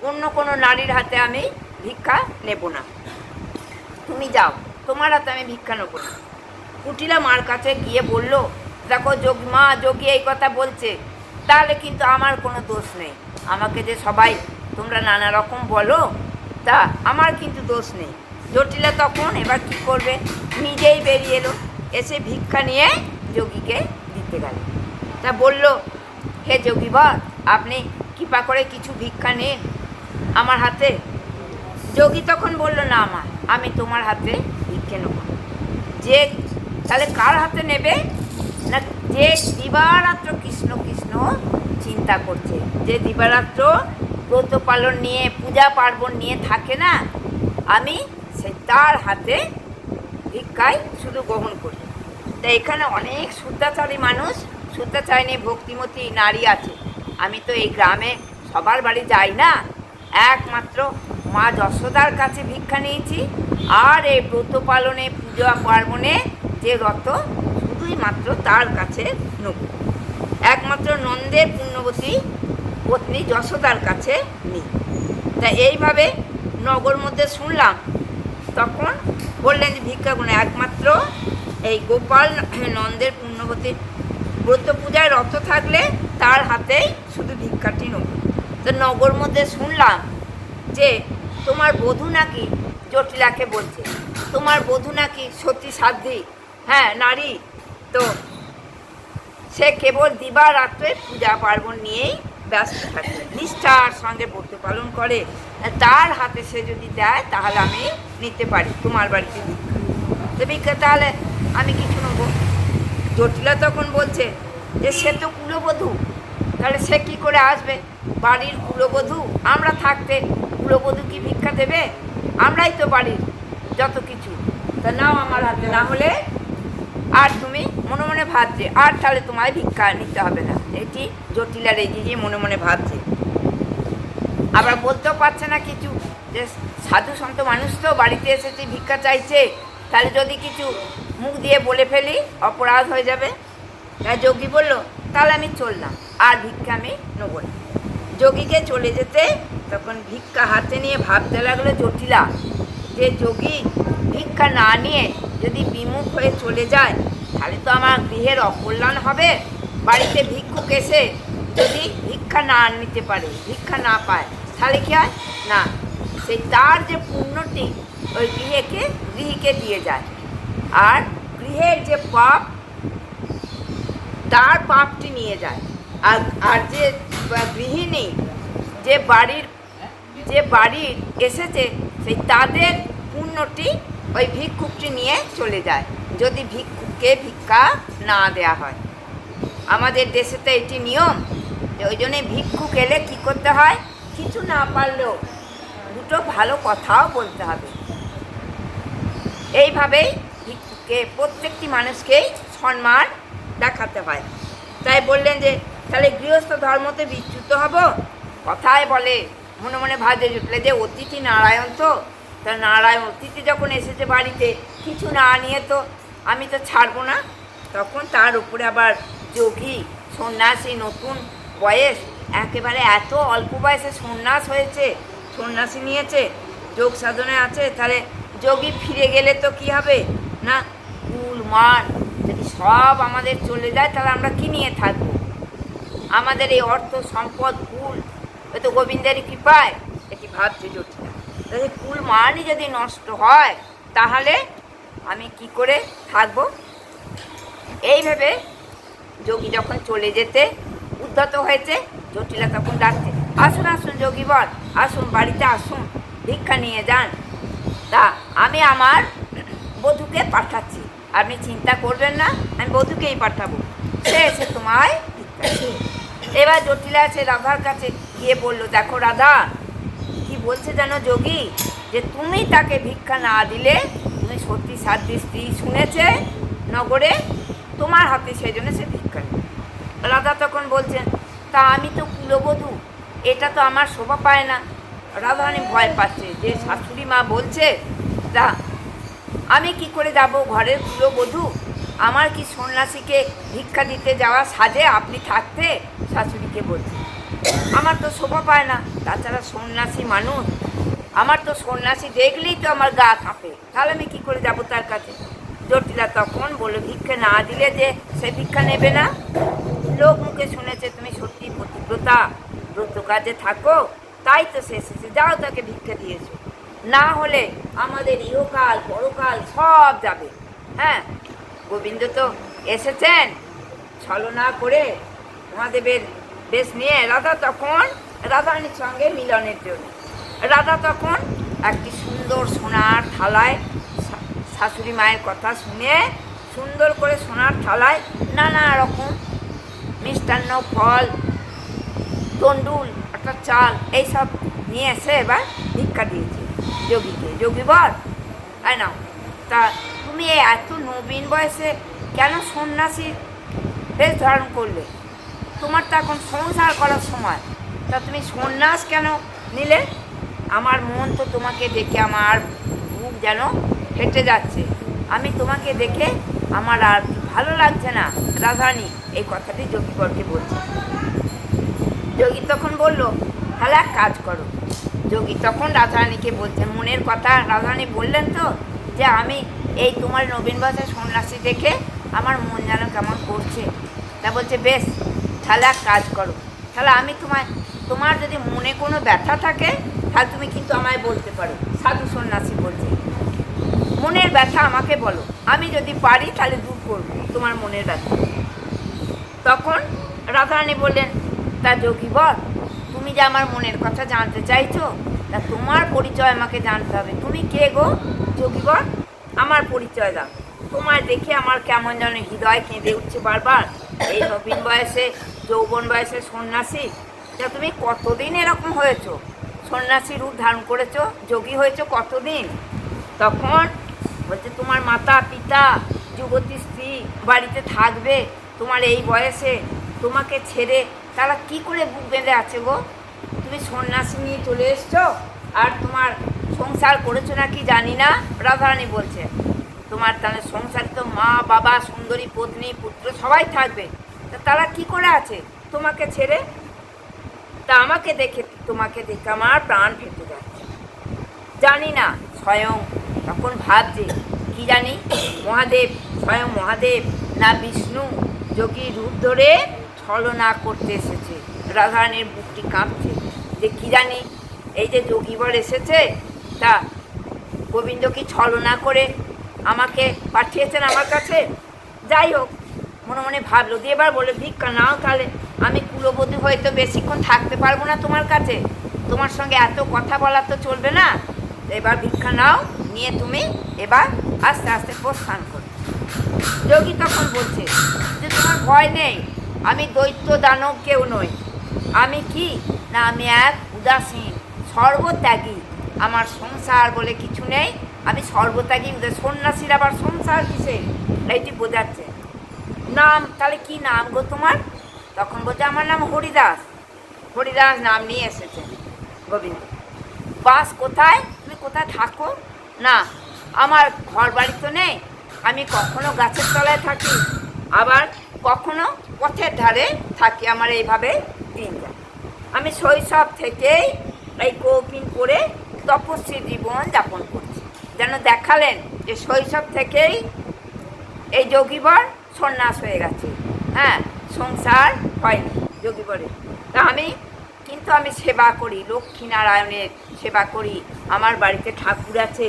অন্য কোনো নারীর হাতে আমি ভিক্ষা নেব না, তুমি যাও, তোমার হাতে আমি ভিক্ষা নেব না। কুটিলা মার কাছে গিয়ে বলল, দেখো মা যোগী এই কথা বলছে, তাহলে কিন্তু আমার কোনো দোষ নেই, আমাকে যে সবাই তোমরা নানা রকম বলো, তা আমার কিন্তু দোষ নেই। জটিলা তখন এবার কী করবে, নিজেই বেরিয়ে এলো, এসে ভিক্ষা নিয়ে যোগীকে দিতে গেল। তা বলল, হে যোগীবর, আপনি কৃপা করে কিছু ভিক্ষা নিন আমার হাতে। যোগী তখন বলল, না মা, আমি তোমার হাতে ভিক্ষে নেব। যে তাহলে কার হাতে নেবে না, যে দিবারাত্র কৃষ্ণ কৃষ্ণ চিন্তা করছে, যে দিবারাত্র ব্রত পালন নিয়ে পূজা পার্বণ নিয়ে থাকে না, আমি সে তার হাতে ভিক্ষায় শুধু গ্রহণ করি। তা এখানে অনেক শুদ্ধাচারী মানুষ, শুদ্ধাচারিণী ভক্তিমতী নারী আছে। আমি তো এই গ্রামে সবার বাড়ি যাই না, একমাত্র মা যশোদার কাছে ভিক্ষা নিয়েছি। আর এই ব্রত পালনে পূজা পার্বণে যে রত, শুধুই মাত্র তার কাছে নেব, একমাত্র নন্দের পুণ্যবতী পত্নী যশোদার কাছে নিই। তা এইভাবে নগর মধ্যে শুনলাম, তখন বললেন যে ভিক্ষা গুণে একমাত্র এই গোপাল নন্দের পুণ্যবতী ব্রত পূজায় রত থাকলে তার হাতেই শুধু ভিক্ষাটি নেব। তো নগর মধ্যে শুনলাম যে তোমার বধূ নাকি, জটিলাকে বলছে, তোমার বধূ নাকি সতী সাধ্বী, হ্যাঁ নারী, তো সে কেবল দিবারাত্রে পূজা পার্বণ নিয়েই ব্যস্ত থাকে, নিষ্ঠার সঙ্গে ব্রত পালন করে, তার হাতে সে যদি দেয় তাহলে আমি নিতে পারি তোমার বাড়িতে ভিক্ষা। তো ভিক্ষা তাহলে আমি কিছু নেবো। জটিলা তখন বলছে যে সে তো কুলবধূ, তাহলে সে কী করে আসবে, বাড়ির কুলবধূ আমরা থাকতে কুলবধূ কি ভিক্ষা দেবে, আমরাই তো বাড়ির যত কিছু। তা নাও আমার হাতে, না হলে আর তুমি মনে মনে ভাবছে আর তাহলে তোমায় ভিক্ষা নিতে হবে না। এটি জটিলা রেগে গিয়ে মনে মনে ভাবছে, আবার বলতেও পারছে না কিছু, যে সাধু সন্ত মানুষ তো বাড়িতে এসেছে ভিক্ষা চাইছে, তাহলে যদি কিছু মুখ দিয়ে বলে ফেলি অপরাধ হয়ে যাবে। তাই যোগী বলল, তাহলে আমি চললাম, আর ভিক্ষা আমি নেব না। যোগীকে চলে যেতে তখন ভিক্ষা হাতে নিয়ে ভাবতে লাগলো জটিলা, যে যোগী ভিক্ষা না নিয়ে যদি বিমুখ হয়ে চলে যায় তাহলে তো আমার গৃহের অকল্যাণ হবে। বাড়িতে ভিক্ষুক এসে যদি ভিক্ষা না নিতে পারে, ভিক্ষা না পায়, তাহলে কি হয় না, সেই তার যে পুণ্যটি ওই গৃহীকে দিয়ে যায়। আর গৃহের যে পাপ, তার পাপটি নিয়ে যায়। আর আর যে গৃহিণী যে বাড়ির এসেছে, সেই তাদের পুণ্যটি ওই ভিক্ষুকটি নিয়ে চলে যায়, যদি ভিক্ষুককে ভিক্ষা না দেয়া হয়। আমাদের দেশে তো এটি নিয়ম। ওই জন্যে ভিক্ষুক এলে কী করতে হয়, কিছু না পারলেও দুটো ভালো কথাও বলতে হবে। এইভাবেই ভিক্ষুককে, প্রত্যেকটি মানুষকেই সম্মান দেখাতে হয়। তাই বললেন যে তাহলে গৃহস্থ ধর্মতে বিচ্যুত হব। কথায় বলে, মনে মনে ভাজে জুটলে যে অতিথি নারায়ণ, তো তা নারায়ণ অতিথি যখন এসেছে বাড়িতে, কিছু না নিয়ে তো আমি তো ছাড়বো না। তখন তার উপরে আবার যোগী সন্ন্যাসী, নতুন বয়স, একেবারে এত অল্প বয়সে সন্ন্যাস হয়েছে, সন্ন্যাসী নিয়েছে, যোগ সাধনে আছে। তাহলে যোগী ফিরে গেলে তো কি হবে না, কুল মান যদি সব আমাদের চলে যায়, তাহলে আমরা কি নিয়ে থাকবো? আমাদের এই অর্থ সম্পদ কুল, এ তো গোবিন্দের কৃপায়, এটি ভাবছে জটিলা। তাহলে কুল মানই যদি নষ্ট হয়, তাহলে আমি কি করে থাকবো? এই ভেবে যোগী যখন চলে যেতে উদ্ধত হয়েছে, জটিলা তখন ডাকছে, আসুন আসুন যোগীবর, আসুন বাড়িতে আসুন, ভিক্ষা নিয়ে যান। তা আমি আমার বধূকে পাঠাচ্ছি, আপনি চিন্তা করবেন না, আমি বধূকেই পাঠাবো, সে এসে তোমায় ভিক্ষা। এবার জটিলা এসে রাধার কাছে গিয়ে বলল, দেখো রাধা, কি বলছে জানো যোগী, যে তুমি তাকে ভিক্ষা না দিলে, তুমি সত্যি সাধ্য স্ত্রী শুনেছে নগরে, তোমার হাতে সেই জন্য সে ভিক্ষা নেই। রাধা তখন বলছেন, তা আমি তো কুলবধূ, এটা তো আমার শোভা পায় না। রাধারানী ভয় পাচ্ছে যে শাশুড়ি মা বলছে, তা আমি কি করে যাব ঘরের কুলবধূ, আমার কি সন্ন্যাসীকে ভিক্ষা দিতে যাওয়া সাজে আপনি থাকতে? শাশুড়িকে বলছে, আমার তো শোভা পায় না, তাছাড়া সন্ন্যাসী মানুষ, আমার তো সন্ন্যাসী দেখলেই তো আমার গা কাঁপে, তাহলে আমি কী করে যাব তার কাছে? জটিলা তখন বলে, ভিক্ষা না দিলে যে সে ভিক্ষা নেবে না, লোক মুখে শুনেছে তুমি সত্যি পতিব্রতা, ব্রত কাজে থাকো, তাই তো সে এসেছে, যাও তাকে ভিক্ষা দিয়েছো, না হলে আমাদের ইহকাল পরকাল সব যাবে। হ্যাঁ, গোবিন্দ তো এসেছেন ছলনা করে মহাদেবের বেশ নিয়ে। রাধা তখন রাধারানীর সঙ্গে মিলনের জন্য, রাধা তখন একটি সুন্দর সোনার থালায়, শাশুড়ি মায়ের কথা শুনে সুন্দর করে সোনার থালায় নানা রকম মিষ্টান্ন, ফল, তন্ডুল, একটা চাল, এইসব নিয়ে এসে এবার ভিক্ষা দিয়েছে যোগীকে। যোগী বল, তাই না, তা তুমি এত নবীন বয়সে কেন সন্ন্যাসীর বেশ ধারণ করলে? তোমার তো এখন সংসার করার সময়, তা তুমি সন্ন্যাস কেন নিলে? আমার মন তো তোমাকে দেখে আমার বুক যেন হেঁটে যাচ্ছে, আমি তোমাকে দেখে আমার আর ভালো লাগছে না রাধারানী। এই কথাটি যোগীবরকে বলছে। যোগী তখন বলল, তাহলে এক কাজ করো। যোগী তখন রাধারানীকে বলছেন মনের কথা। রাধারানী বললেন তো যে আমি এই তোমার নবীন বয়সের সন্ন্যাসী দেখে আমার মন যেন কেমন করছে। তা বলছে, বেশ, তাহলে এক কাজ করো, তাহলে আমি তোমার যদি মনে কোনো ব্যথা থাকে, তাহলে তুমি কিন্তু আমায় বলতে পারো। সাধু সন্ন্যাসী বলছে, মনের ব্যথা আমাকে বলো, আমি যদি পারি তাহলে দূর করবো তোমার মনের ব্যথা। তখন রাধারানী বললেন, তা যোগীবর, তুমি যে আমার মনের কথা জানতে চাইছো, তা তোমার পরিচয় আমাকে জানতে হবে। তুমি কে গো যোগীবর? আমার পরিচয় দাও। তোমায় দেখে আমার কেমন যেন হৃদয় কেঁদে উঠছে বারবার। এই নবীন বয়সে, যৌবন বয়সে সন্ন্যাসী, তা তুমি কতদিন এরকম হয়েছো? সন্ন্যাসী রূপ ধারণ করেছো, যোগী হয়েছো কতদিন? তখন বলছে, তোমার মাতা পিতা যুবতী স্ত্রী বাড়িতে থাকবে তোমার এই বয়সে, তোমাকে ছেড়ে তারা কি করে বুক বেঁধে আছে গো? তুমি সন্ন্যাসী নিয়ে চলে এসছো, আর তোমার সংসার করেছো নাকি জানি না। রাধারানী বলছে, তোমার তাহলে সংসারে তো মা বাবা, সুন্দরী পত্নী পুত্র সবাই থাকবে, তা তারা কি করে আছে তোমাকে ছেড়ে? তা তোমাকে দেখে আমার প্রাণ ফেটে যাচ্ছে। জানি না, স্বয়ং তখন ভাবছে কি জানি মহাদেব, স্বয়ং মহাদেব না বিষ্ণু যোগী রূপ ধরে ছলনা করতে এসেছে। রাধারানীর বুকটি কাঁপছে যে কী জানি এই যে যোগীবর এসেছে, তা গোবিন্দ কি ছলনা করে আমাকে পাঠিয়েছেন আমার কাছে। যাই হোক, মনে মনে ভাবলো, দিয়ে এবার বলে ভিক্ষা নাও, তাহলে আমি কুলবধূ হয়তো বেশিক্ষণ থাকতে পারবো না তোমার কাছে, তোমার সঙ্গে এত কথা বলা তো চলবে না, এবার ভিক্ষা নাও, নিয়ে তুমি এবার আস্তে আস্তে প্রস্থান করো। যোগী তখন বলছে যে তোমার ভয় নেই, আমি দৈত্য দানব কেউ নই, আমি কি না আমি এক উদাসীন সর্বত্যাগী, আমার সংসার বলে কিছু নেই, আমি সর্বত্যাগী। সন্ন্যাসীর আবার সংসার কিসে, এইটি বোঝাচ্ছে। নাম, তাহলে কি নাম গো তোমার? তখন বলছে আমার নাম হরিদাস। হরিদাস নাম নিয়ে এসেছে গোবিন্দ। বাস কোথায়, তুমি কোথায় থাকো? না, আমার ঘর বাড়ি তো নেই, আমি কখনো গাছের তলায় থাকি, আবার কখনো পথের ধারে থাকি, আমার এইভাবে দিন যায়। আমি শৈশব থেকেই এই কৌপিন করে তপস্বী জীবন যাপন করছি। যেন দেখালেন যে শৈশব থেকেই এই যোগীবর সন্ন্যাস হয়ে গেছে, হ্যাঁ, সংসার হয়নি যোগীবরে। তা আমি সেবা করি, লক্ষ্মীনারায়ণের সেবা করি, আমার বাড়িতে ঠাকুর আছে,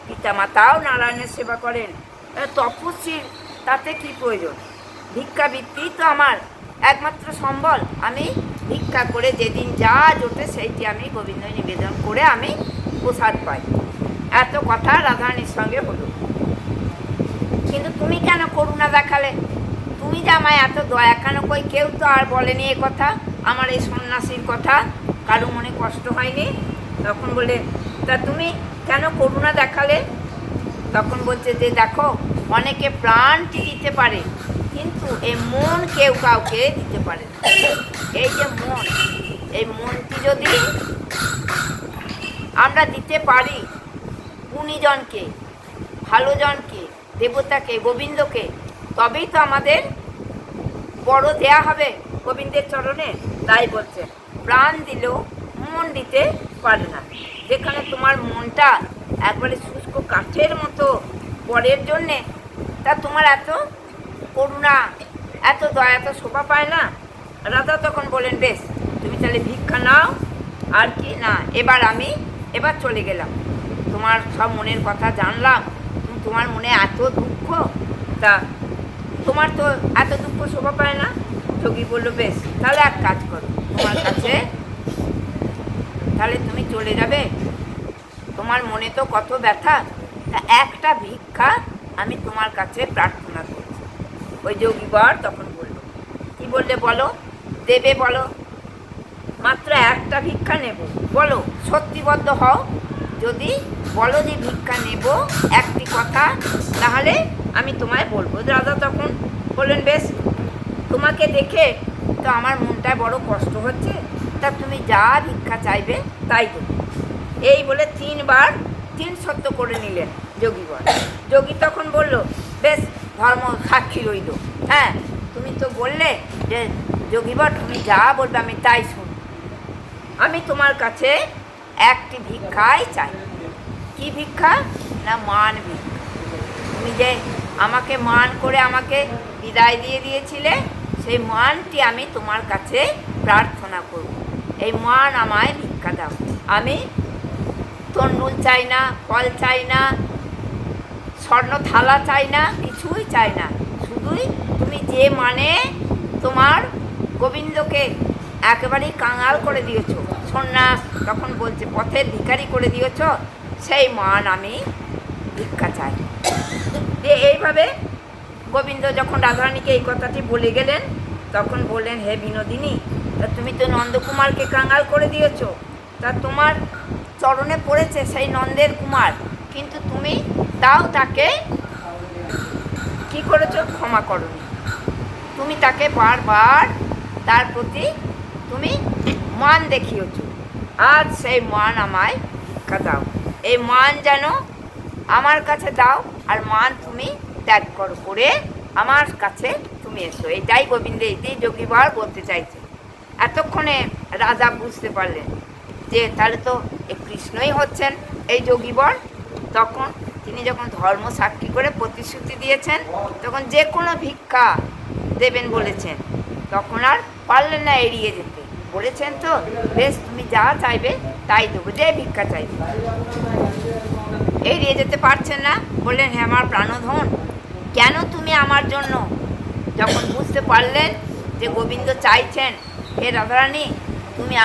পিতামাতাও নারায়ণের সেবা করেন, তপস্বীর তাতে কি প্রয়োজন? ভিক্ষাবৃত্তি তো আমার একমাত্র সম্বল, আমি ভিক্ষা করে যেদিন যা জোটে সেইটি আমি গোবিন্দ নিবেদন করে আমি প্রসাদ পাই। এত কথা রাধারানীর সঙ্গে হলো। কিন্তু তুমি কেন করুণা দেখালে? তুমি যে আমায় এত দয়া কেন? কই কেউ তো আর বলেনি এ কথা, আমার এই সন্ন্যাসীর কথা, কারো মনে কষ্ট হয়নি। তখন বলে তা তুমি কেন করুণা দেখালে? তখন বলছে যে দেখো, অনেকে প্রাণটি দিতে পারে, কিন্তু এই মন কেউ কাউকে দিতে পারে না। এই যে মন, এই মনটি যদি আমরা দিতে পারি গুণীজনকে, ভালোজনকে, দেবতাকে, গোবিন্দকে, তবেই তো আমাদের বড় দেয়া হবে গোবিন্দের চরণে। তাই বলছে প্রাণ দিলেও মন দিতে পারে না। যেখানে তোমার মনটা একবারে শুষ্ক কাঠের মতো পরের জন্যে, তা তোমার এত করুণা, এত দয়া, এত শোভা পায় না। রাধা তখন বলেন বেশ, তুমি তাহলে ভিক্ষা নাও, আর কি না, এবার চলে গেলাম, তোমার সব মনের কথা জানলাম, তোমার মনে এত দুঃখ, তা তোমার তো এত দুঃখ শোভা পায় না। যোগী বললো বেশ, তাহলে এক কাজ করো, তোমার কাছে তাহলে তুমি চলে যাবে, তোমার মনে তো কত ব্যথা, তা একটা ভিক্ষা আমি তোমার কাছে প্রার্থনা করছি। ওই যোগীবর তখন বললো, কি বললে বলো, দেবে বলো, মাত্র একটা ভিক্ষা নেব, বলো, সত্যিবদ্ধ হও, যদি বলো যে ভিক্ষা নেব একটি কথা, তাহলে আমি তোমায় বলবো। রাজা তখন বললেন বেশ, তোমাকে দেখে তো আমার মনটায় বড় কষ্ট হচ্ছে, তা তুমি যা ভিক্ষা চাইবে তাই দেবে। এই বলে 3 বার 3 সত্য করে নিলেন যোগীবর। যোগী তখন বলল বেশ, ধর্ম সাক্ষী রইল, হ্যাঁ, তুমি তো বললে যে যোগীবর তুমি যা বলবে আমি তাই শুন, আমি তোমার কাছে একটি ভিক্ষাই চাই। কি ভিক্ষা? না মান ভিক্ষা। তুমি যে আমাকে মান করে আমাকে বিদায় দিয়ে দিয়েছিলে, সেই মানটি আমি তোমার কাছে প্রার্থনা করব, এই মান আমায় ভিক্ষা দাও। আমি তন্ডুল চাই না, ফল চাই না, স্বর্ণ থালা চাই না, কিছুই চাই না, শুধুই তুমি যে মানে তোমার গোবিন্দকে একেবারেই কাঙাল করে দিয়েছ, সন্ন্যাস তখন বলছে পথের ভিখারি করে দিয়েছ, সেই মান আমি ভিক্ষা চাই। দিয়ে এইভাবে গোবিন্দ যখন রাধারানীকে এই কথাটি বলে গেলেন, তখন বললেন হে বিনোদিনী, তা তুমি তো নন্দকুমারকে কাঙাল করে দিয়েছ, তা তোমার চরণে পড়েছে সেই নন্দের কুমার, কিন্তু তুমি তাও তাকে কি করেছো? ক্ষমা করনি। তুমি তাকে বারবার তার প্রতি তুমি মান দেখিয়েছ, আজ সেই মান আমায় ভিক্ষা দাও, এই মান যেন আমার কাছে দাও, আর মান তুমি ত্যাগ করে আমার কাছে তুমি এসো। এটাই গোবিন্দ, এটাই যোগীবর বলতে চাইছে। এতক্ষণে রাজা বুঝতে পারলেন যে তাহলে তো কৃষ্ণই হচ্ছেন এই যোগীবর। তখন তিনি যখন ধর্ম সাক্ষী করে প্রতিশ্রুতি দিয়েছেন, তখন যে কোনো ভিক্ষা দেবেন বলেছেন, তখন আর পারলেন না এড়িয়ে যেতে। বলেছেন তো, বেশ তুমি যা চাইবে তাই দেবো, যে ভিক্ষা চাইবে। এড়িয়ে যেতে পারছেন না, বললেন হ্যাঁ আমার প্রাণধন, কেন তুমি আমার জন্য, যখন বুঝতে পারলেন যে গোবিন্দ চাইছেন, হে রাধারানী তুমি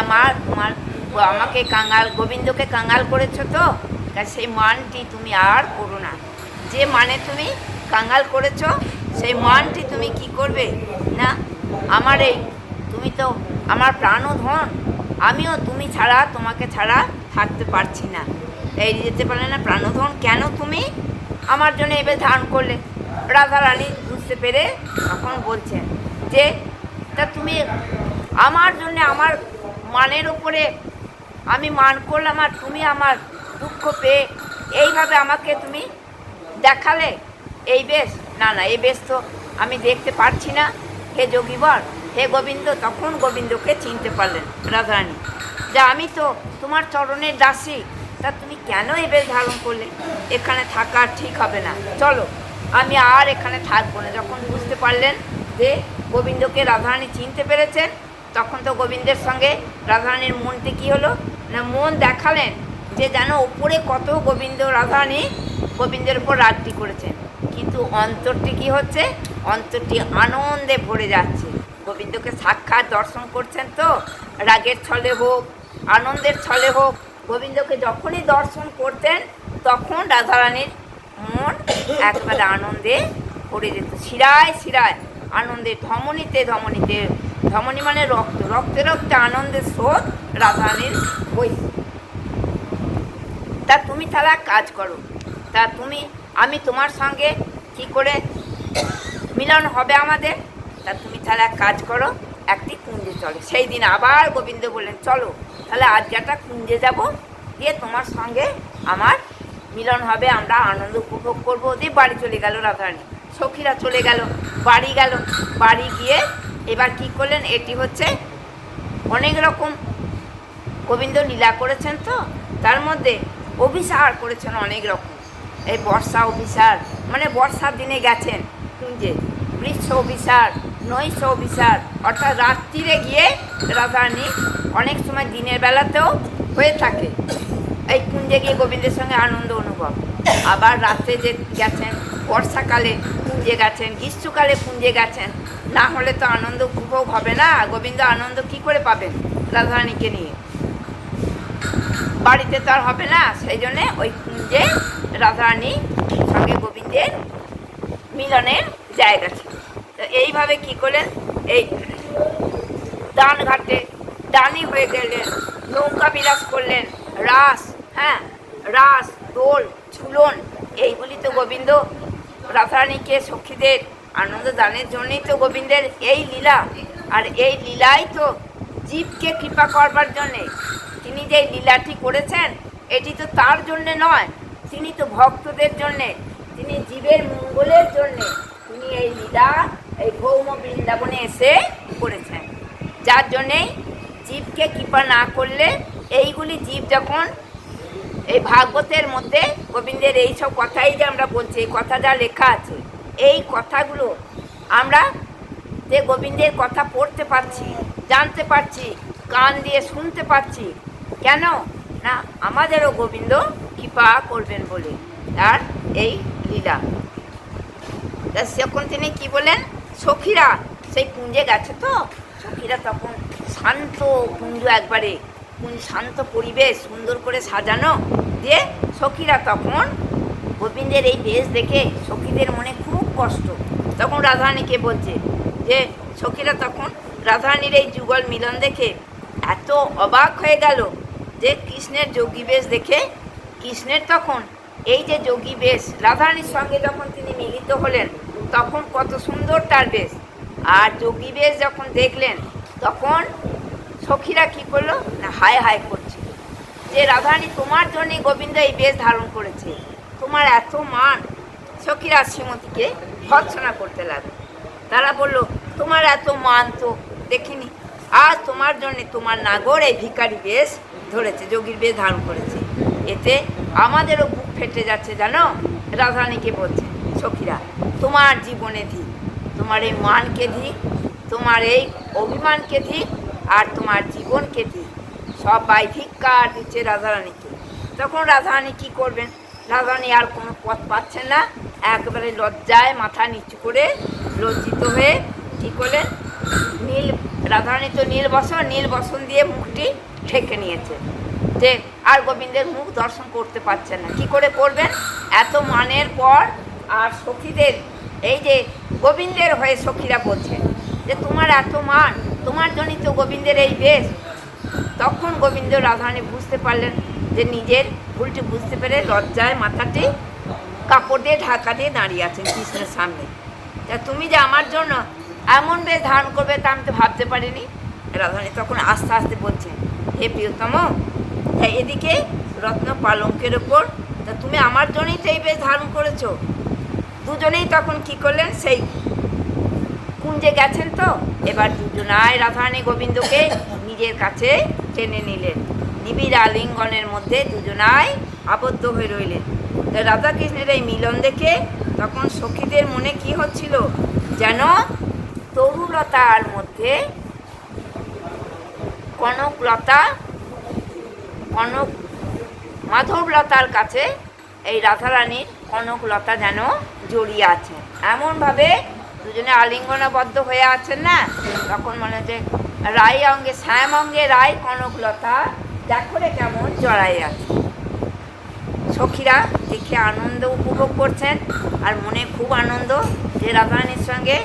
আমাকে কাঙাল, গোবিন্দকে কাঙাল করেছো তো, তা সেই মানটি তুমি আর করো না। যে মানে তুমি কাঙাল করেছো সেই মানটি তুমি কি করবে না। আমার এই, তুমি তো আমার প্রাণধন, আমিও তুমি ছাড়া, তোমাকে ছাড়া থাকতে পারছি না। এই যেতে পারলে না প্রাণধন, কেন তুমি আমার জন্য এবার ধারণ করলে। রাধারানী বুঝতে পেরে তখন বলছেন যে তা তুমি আমার জন্য, আমার মানের উপরে আমি মান করলাম, আর তুমি আমার দুঃখ পেয়ে এইভাবে আমাকে তুমি দেখালে এই বেশ, না না এই বেশ তো আমি দেখতে পারছি না হে যোগীবর, হে গোবিন্দ। তখন গোবিন্দকে চিনতে পারলেন রাধারানী, যে আমি তো তোমার চরণের দাসী, তা তুমি কেন এই বেশ ধারণ করলে, এখানে থাকা ঠিক হবে না, চলো আমি আর এখানে থাকবো না। যখন বুঝতে পারলেন যে গোবিন্দকে রাধারানী চিনতে পেরেছেন, তখন তো গোবিন্দের সঙ্গে রাধারানীর মনটি কী হলো না, মন দেখালেন যে যেন ওপরে কত গোবিন্দ রাধারানী গোবিন্দের উপর রাগটি করেছেন, কিন্তু অন্তরটি কি হচ্ছে, অন্তরটি আনন্দে ভরে যাচ্ছে। গোবিন্দকে সাক্ষাৎ দর্শন করছেন তো, রাগের ছলে হোক আনন্দের ছলে হোক, গোবিন্দকে যখনই দর্শন করতেন তখন রাধারানীর মন একবারে আনন্দে ভরে যেত, শিরায় শিরায় আনন্দে, ধমনীতে ধমনীতে, ধমনী মানে রক্ত, রক্তে রক্তে আনন্দের স্রোত রাধারানীর বইছে। তা তুমি তাহলে কাজ করো, তা তুমি, আমি তোমার সঙ্গে কি করে মিলন হবে আমাদের, তা তুমি তাহলে এক কাজ করো, একটি কুঞ্জে চলো। সেই দিন আবার গোবিন্দ বললেন চলো তাহলে আজকে একটা কুঞ্জে যাব, দিয়ে তোমার সঙ্গে আমার মিলন হবে, আমরা আনন্দ উপভোগ করবো। দিয়ে বাড়ি চলে গেল রাধারানী, সখীরা চলে গেল, বাড়ি গিয়ে এবার কি করলেন, এটি হচ্ছে অনেক রকম গোবিন্দ লীলা করেছেন তো, তার মধ্যে অভিসার করেছেন অনেক রকম। এই বর্ষা অভিসার মানে বর্ষার দিনে গেছেন কুঞ্জে, গ্রীষ্ম অভিসার, নৈশ অভিসার, অর্থাৎ রাত্রিরে গিয়ে রাধারানী, অনেক সময় দিনের বেলাতেও হয়ে থাকে এই কুঞ্জে গিয়ে গোবিন্দের সঙ্গে আনন্দ অনুভব। আবার রাত্রে যে গেছেন, বর্ষাকালে কুঞ্জে গেছেন, গ্রীষ্মকালে কুঞ্জে গেছেন, না হলে তো আনন্দ উপভোগ হবে না। গোবিন্দ আনন্দ কি করে পাবেন রাধারানীকে নিয়ে, বাড়িতে তো আর হবে না। সেই জন্যে ওই কুঞ্জে রাধারানী সঙ্গে গোবিন্দের মিলনের জায়গা ছিল। তো এইভাবে কি করলেন, এই দান ঘাটে দানি হয়ে গেলেন, নৌকা বিলাস করলেন, রাস, হ্যাঁ রাস, দোল, ঝুলন, এইগুলি তো গোবিন্দ রাধারানীকে সখীদের আনন্দ দানের জন্যই তো গোবিন্দের এই লীলা। আর এই লীলাই তো জীবকে কৃপা করবার জন্যে তিনি যে লীলাটি করেছেন, এটি তো তার জন্যে নয়, তিনি তো ভক্তদের জন্যে, তিনি জীবের মঙ্গলের জন্যে তিনি এই লীলা এই ভৌম বৃন্দাবনে এসে করেছেন। যার জন্যেই জীবকে কৃপা না করলে, এইগুলি জীব যখন এই ভাগবতের মধ্যে গোবিন্দের এই সব কথাই যে আমরা বলছি, এই কথা যা লেখা আছে, এই কথাগুলো আমরা যে গোবিন্দের কথা পড়তে পারছি, জানতে পারছি, কান দিয়ে শুনতে পাচ্ছি, কেন না আমাদেরও গোবিন্দ কৃপা করবেন বলে, তার এই লীলা। যখন তিনি কি বলেন, সখীরা সেই কুঞ্জে গেছে তো, সখীরা তখন শান্ত কুঞ্জ, একবারে শান্ত পরিবেশ, সুন্দর করে সাজানো, দিয়ে সখীরা তখন গোবিন্দের এই বেশ দেখে সখীদের মনে খুব কষ্ট। তখন রাধারানীকে বলছে যে সখীরা তখন রাধারানীর এই যুগল মিলন দেখে এত অবাক হয়ে গেল যে কৃষ্ণের যোগী বেশ দেখে, কৃষ্ণের তখন এই যে যোগী বেশ, রাধারানীর সঙ্গে যখন তিনি মিলিত হলেন তখন কত সুন্দর তার বেশ। আর যোগী বেশ যখন দেখলেন তখন সখীরা কী করলো না, হায় হায় করছিল যে রাধারানী তোমার জন্যই গোবিন্দ এই বেশ ধারণ করেছে, তোমার এত মান। সখীরা শ্রীমতীকে ভর্ৎসনা করতে লাগলো। তারা বলল তোমার এত মান তো দেখিনি, আজ তোমার জন্যে তোমার নাগর এই ভিখারি বেশ ধরেছে, যোগীর বেশ ধারণ করেছে, এতে আমাদেরও বুক ফেটে যাচ্ছে জানো। রাধারানীকে বলছে সখীরা তোমার জীবনে ধি, তোমার এই মানকে ধি, তোমার এই অভিমানকে ঠিক আর তোমার জীবনকে ঠিক। সবাই ধিক্কার দিচ্ছে রাধারানীকে। তখন রাধারানী কি করবেন? রাধারানী আর কোনো পথ পাচ্ছেন না, একেবারে লজ্জায় মাথা নিচু করে লজ্জিত হয়ে কী করলেন? রাধারানী তো নীল বসন দিয়ে মুখটি ঢেকে নিয়েছে, যে আর গোবিন্দের মুখ দর্শন করতে পারছেন না। কি করে করবেন? এত মানের পর আর সখীদের, এই যে গোবিন্দের হয়ে সখীরা বলছেন যে তোমার এত মান, তোমার জন্যই তো গোবিন্দের এই বেশ। তখন গোবিন্দ রাধারানী বুঝতে পারলেন যে নিজের ভুলটি বুঝতে পেরে লজ্জায় মাথাটি কাপড় দিয়ে ঢাকা দিয়ে দাঁড়িয়ে আছেন কৃষ্ণের সামনে। তা তুমি যে আমার জন্য এমন বেশ ধারণ করবে তা আমি তো ভাবতে পারিনি। রাধারানী তখন আস্তে আস্তে বলছেন, হে প্রিয়তম, এদিকে রত্ন পালঙ্কের ওপর, তা তুমি আমার জন্যই তো এই বেশ ধারণ করেছো। দুজনেই তখন কি করলেন? সেই কুঞ্জে গেছেন। তো এবার দুজনায় রাধারানী গোবিন্দকে নিজের কাছে টেনে নিলেন, নিবিড় আলিঙ্গনের মধ্যে দুজনায় আবদ্ধ হয়ে রইলেন। রাধাকৃষ্ণের এই মিলন দেখে তখন সখীদের মনে কি হচ্ছিল? যেন তরুলতার মধ্যে মাধবলতার কাছে এই রাধারানীর কনকলতা যেন জড়িয়ে আছে, এমনভাবে দুজনে আলিঙ্গনবদ্ধ হয়ে আছেন না। তখন মনে হচ্ছে রাই অঙ্গে, শ্যাম অঙ্গে রাই কনকলতা দেখো রে কেমন জড়াই আছে। সখীরা দেখে আনন্দ উপভোগ করছেন, আর মনে খুব আনন্দ যে রাধারানীর সঙ্গে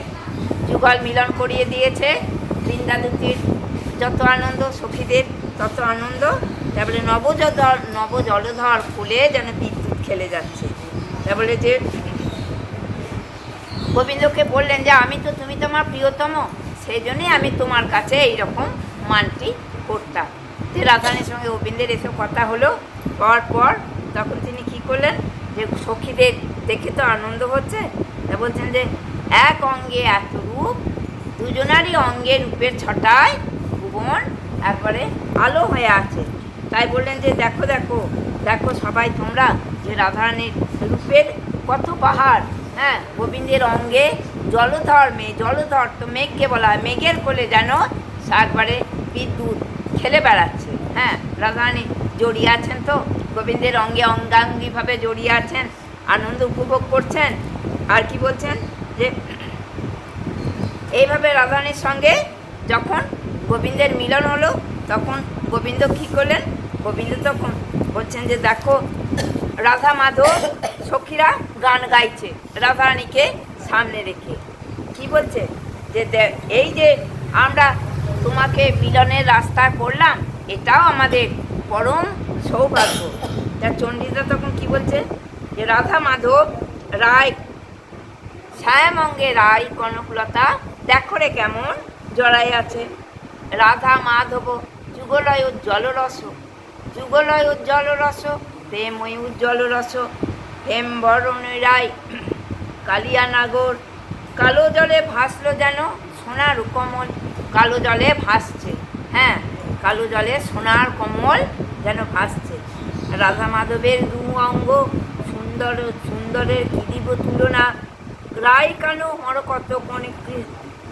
যুগল মিলন করিয়ে দিয়েছে। বৃন্দাদুতির যত আনন্দ, সখীদের তত আনন্দ। তারপরে নব জলধর ফুলে যেন বিদ্যুৎ খেলে যাচ্ছে। তারপরে যে গোবিন্দকে বললেন যে তুমি তোমার প্রিয়তম, সেই জন্যই আমি তোমার কাছে এইরকম মানটি করতাম। যে রাধারানীর সঙ্গে গোবিন্দের এসব কথা হলো পর তখন তিনি কি করলেন? যে সখীদের দেখে তো আনন্দ হচ্ছে, তা বলছেন যে এক অঙ্গে এত রূপ, দুজনারই অঙ্গে রূপের ছটায় ভুবন একবারে আলো হয়ে আছে। তাই বললেন যে দেখো দেখো দেখো সবাই তোমরা, যে রাধারানীর রূপের কত পাহাড়। হ্যাঁ, গোবিন্দের অঙ্গে জলধর জলধর তো মেঘকে বলা হয়, মেঘের কোলে যেন একবারে বিদ্যুৎ খেলে বেড়াচ্ছে। হ্যাঁ, রাধারানী জড়িয়ে আছেন, তো গোবিন্দের অঙ্গে অঙ্গাঙ্গিভাবে জড়িয়ে আছেন, আনন্দ উপভোগ করছেন। আর কি বলছেন? যে এইভাবে রাধারানীর সঙ্গে যখন গোবিন্দের মিলন হলো, তখন গোবিন্দ কী করলেন? গোবিন্দ তখন বলছেন যে দেখো রাধা মাধব সখীরা গান গাইছে রাধারানীকে সামনে রেখে। কি বলছে? যে এই যে আমরা তোমাকে মিলনের রাস্তা করলাম, এটাও আমাদের পরম সৌভাগ্য। তা চণ্ডীদা তখন কি বলছে? যে রাধা মাধব রায় শ্যাম অঙ্গে রায় কনকলতা দেখো রে কেমন জড়াই আছে। রাধা মাধব যুগলয় উজ্জ্বল রস, যুগলয় উজ্জ্বল রস, প্রেময় উজ্জ্বল রস, হেম বরণ রায় কালিয়া নাগর, কালো জলে ভাসলো যেন সোনার কমল। কালো জলে ভাসছে, হ্যাঁ, কালো জলে সোনার কমল যেন ভাসছে। রাধা মাধবের দু অঙ্গ সুন্দরের কি দিব তুলনা। রায় কানু মর কত মণি,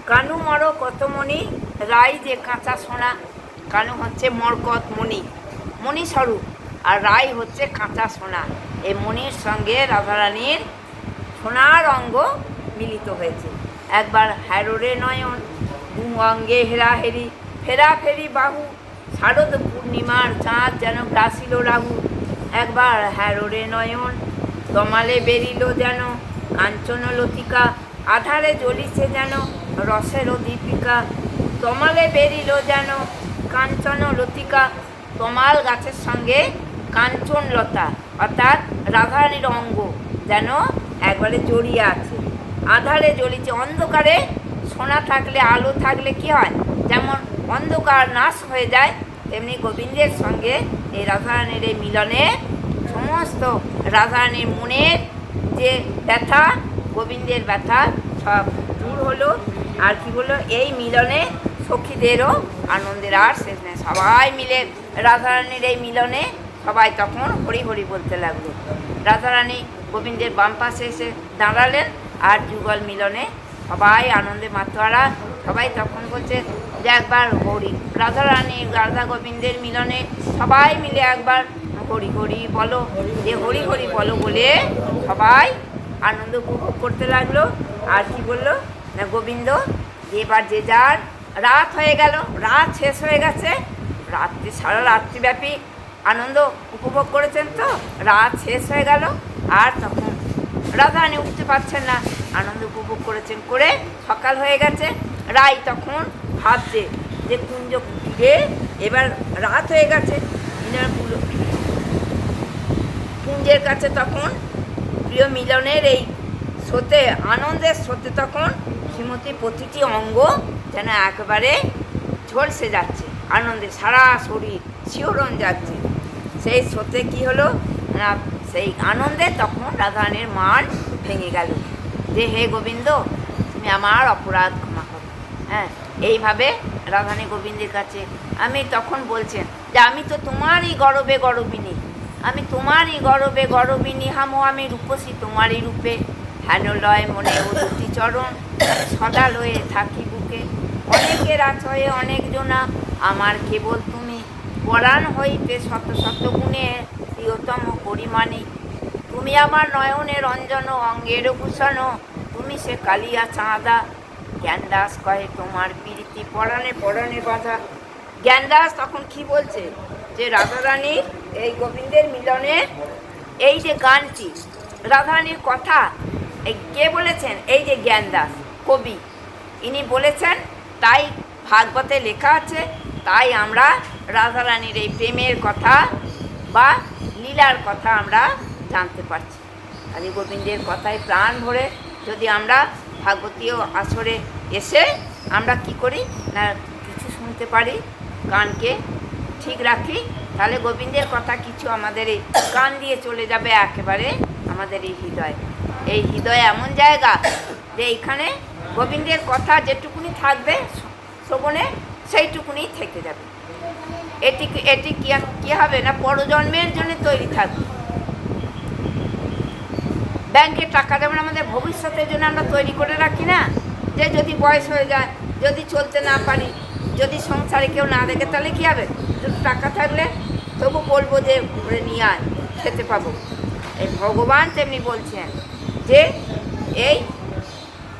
কানু মর কত মণি, রায় যে কাঁচা সোনা। কানু হচ্ছে মরকত মণি স্বরূপ, আর রায় হচ্ছে কাঁচা সোনা। এই মণির সঙ্গে রাধারানীর সোনার অঙ্গ মিলিত হয়েছে। একবার হ্যারোরে নয়ন, দু অঙ্গে হেরাহেরি, ফেরাফেরি বাহু, শারদ পূর্ণিমার চাঁদ যেন গ্রাসিল রাহু। একবার হ্যারোরে নয়ন, তমালে বেরিল যেন কাঞ্চন লতিকা, আধারে জ্বলিছে যেন রসের দীপিকা। তমালে বেরিল যেন কাঞ্চন লতিকা, তমাল গাছের সঙ্গে কাঞ্চন লতা অর্থাৎ রাধারানীর অঙ্গ যেন একবারে জড়িয়ে আছে। আধারে জ্বলিছে, অন্ধকারে সোনা থাকলে, আলো থাকলে কি হয়? যেমন অন্ধকার নাশ হয়ে যায়, তেমনি গোবিন্দের সঙ্গে এই রাধারানীর এই মিলনে সমস্ত রাধারানীর মনের যে ব্যথা, গোবিন্দের ব্যথা সব দূর হলো। আর কি হলো? এই মিলনে সখীদেরও আনন্দের আর শেষ নেই। সবাই মিলে রাধারানীর এই মিলনে সবাই তখন হরি হরি বলতে লাগলো। রাধারানী গোবিন্দের বাম পাশে এসে দাঁড়ালেন আর যুগল মিলনে সবাই আনন্দে মাতোয়ারা। সবাই তখন বলছে যে একবার হরি রাধারানী রাধা গোবিন্দের মিলনে সবাই মিলে একবার হরি হরি বলো, যে হরি হরি বলো বলে সবাই আনন্দ উপভোগ করতে লাগলো। আর কি বললো না গোবিন্দ, যে এবার যে যার রাত হয়ে গেল, রাত শেষ হয়ে গেছে, রাত্রি সারা রাত্রিব্যাপী আনন্দ উপভোগ করেছেন, তো রাত শেষ হয়ে গেল। আর তখন রাধারানী উঠতে পারছেন না, আনন্দ উপভোগ করেছেন করে সকাল হয়ে গেছে। রাই তখন ভাবছে যে কুঞ্জ ঘিরে এবার রাত হয়ে গেছে, কুঞ্জের কাছে তখন প্রিয় মিলনের এই স্রোতে আনন্দের স্রোতে তখন শ্রীমতীর প্রতিটি অঙ্গ যেন একেবারে ঝলসে যাচ্ছে, আনন্দে সারা শরীর শিহরণ যাচ্ছে। সেই স্রোতে কি হলো না, সেই আনন্দে তখন রাধারানীর মান ভেঙে গেল, যে হে গোবিন্দ তুমি আমার অপরাধ ক্ষমা করো। হ্যাঁ, এইভাবে রাধারানী গোবিন্দের কাছে আমি তখন বলছেন যে আমি তো তোমারই গরবে গরবিনী, আমি তোমারই গরবে গরবিনী, হামো আমি রূপসী তোমারই রূপে, হেন লয় মনে ও দুটি চরণ, সদা লয়ে থাকি বুকে, অনেকের আছয়ে অনেক জনা, আমার কেবল তুমি পরাণ হইতে শত শত গুণে প্রিয়তম পরিমাণে, তুমি আমার নয়নের রঞ্জন অঙ্গের ভূষণ, তুমি সে কালিয়া চাঁদা, জ্ঞানদাস কহে তোমার প্রীতি পরাণে পরাণে বাঁধা। জ্ঞানদাস তখন কি বলছে যে রাধারানীর এই গোবিন্দের মিলনে এই যে গানটি, রাধারানীর কথা এই কে বলেছেন, এই যে জ্ঞানদাস কবি ইনি বলেছেন, তাই ভাগবতে লেখা আছে, তাই আমরা রাধারানীর এই প্রেমের কথা বা লীলার কথা আমরা জানতে পারছি। আদি গোবিন্দের কথায় প্রাণ ভরে যদি আমরা ভাগবতীয় আসরে এসে আমরা কি করি না কিছু শুনতে পারি, কানকে ঠিক রাখি, তাহলে গোবিন্দের কথা কিছু আমাদের এই কান দিয়ে চলে যাবে একেবারে আমাদের এই হৃদয়। এই হৃদয় এমন জায়গা যে এইখানে গোবিন্দের কথা যেটুকুনি থাকবে শ্রবণে সেইটুকুনি থেকে যাবে। এটি এটি কি হবে না পরজন্মের জন্য তৈরি থাকবে। ব্যাংকে টাকা যেমন আমাদের ভবিষ্যতের জন্য আমরা তৈরি করে রাখি না, যে যদি বয়স হয়ে যায়, যদি চলতে না পারি, যদি সংসারে কেউ না দেখে, তাহলে কী হবে, টাকা থাকলে তবু বলবো যে ঘুরে নিয়ে আয়, খেতে পাবো। এই ভগবান তেমনি বলছেন যে এই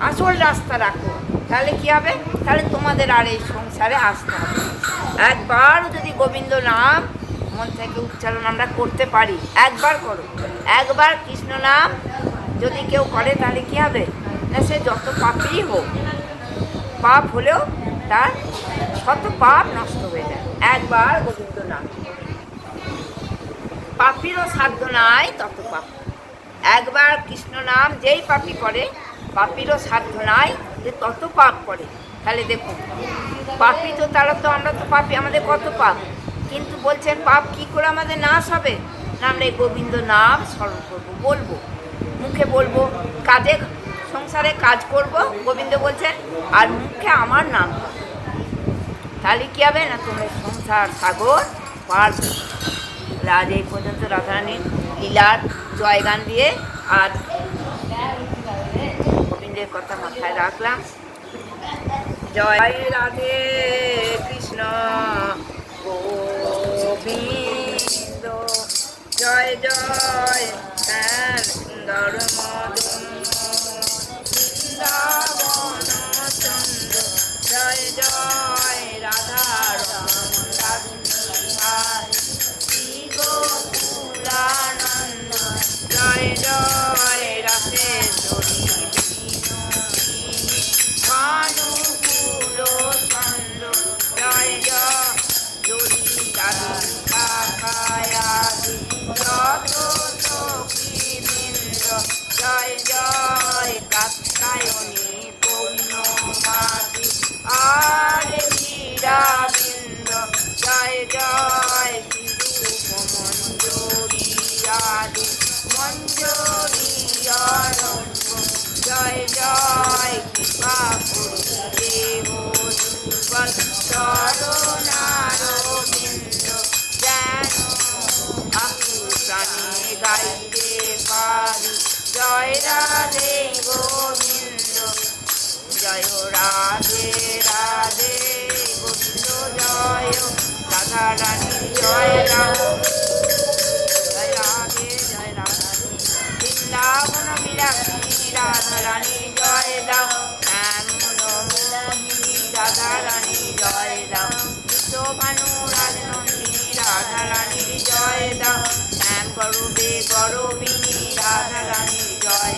আসল রাস্তা রাখো, তাহলে কী হবে, তাহলে তোমাদের আর এই সংসারে আসতে হবে। একবার যদি গোবিন্দ নাম মন থেকে উচ্চারণ আমরা করতে পারি, একবার করো, একবার কৃষ্ণ নাম যদি কেউ করে, তাহলে কী হবে না সে যত পাপই হোক, পাপ হলেও তার শত পাপ নষ্ট হয়ে যায়। একবার গোবিন্দ নাম, পাপীরও সাধ্য নাই তত পাপ। একবার কৃষ্ণ নাম যেই পাপী করে, পাপীরও সাধ্য নাই যে তত পাপ করে। তাহলে দেখুন পাপী তো তারা তো, আমরা তো পাপী, আমাদের কত পাপ, কিন্তু বলছেন পাপ কি করে আমাদের নাশ হবে না আমরা এই গোবিন্দ নাম স্মরণ করবো, বলবো, মুখে বলবো, কাজে সংসারে কাজ করব, গোবিন্দ বলছেন, আর মুখে আমার নাম, তাহলে কী হবে না তোমার সংসার সাগর পার। আজ এই পর্যন্ত রাধারানীর লীলার জয়গান দিয়ে আজ গোবিন্দের কথা মাথায় রাখলাম। জয় রাধে কৃষ্ণ গোবিন্দ, জয় জয় শ্যাম সুন্দর মদন বৃন্দাবন চন্দ্র, জয় জয় রাধা শ্রী গোকুলানন্দ, জয় জয় রাসেশ্বরী ভানুকুল ছন্দ, জয় জয় ললিতা কায়াদি যত সখীবৃন্দ, জয় জয় কাত্যায়নী পূর্ণমাসী আর বীরাবৃন্দ, জয় জয় মঞ্জুরি আদি মঞ্জুরি অরণ্য, জয় জয় কৃপা দেব দুর্বল চরণারবিন্দ, যেন আকুশানে গাইতে পারি, জয় রাধে গোবিন্দ। জয় রাধে রাধে গোবিন্দ জয় রাধা রানীর জয় রাম জয় রাধে বৃন্দাবন বিলাসী রাধা রানীর জয় দাও শ্যাম মোহিনী রাধা রানীর জয় দাও বিশ্বভানু রাজনন্দিনী রাধা রানীর জয় দাও শ্যাম গরবে গরবিনী রাধা রানীর জয়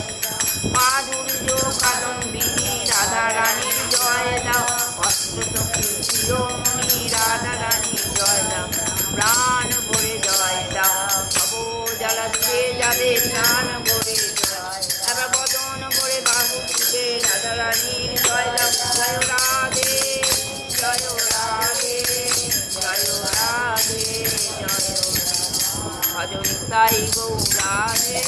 মাধুর্য কাদম্বিনী রাধা রানীর জয় দাও অষ্টসখী শিরোমণি রাধা রানীর জয় দাও প্রাণ ভরে জয় দাও তবো জ্বালাচ্ছে যাদের প্রাণ ভরে জয় এবার বদন ভরে বাহু তুলে রাধা রানীর জয় দাও জয় রাধে জয় রাধে জয় রাধে জয় ভজন তাই গৌরাধে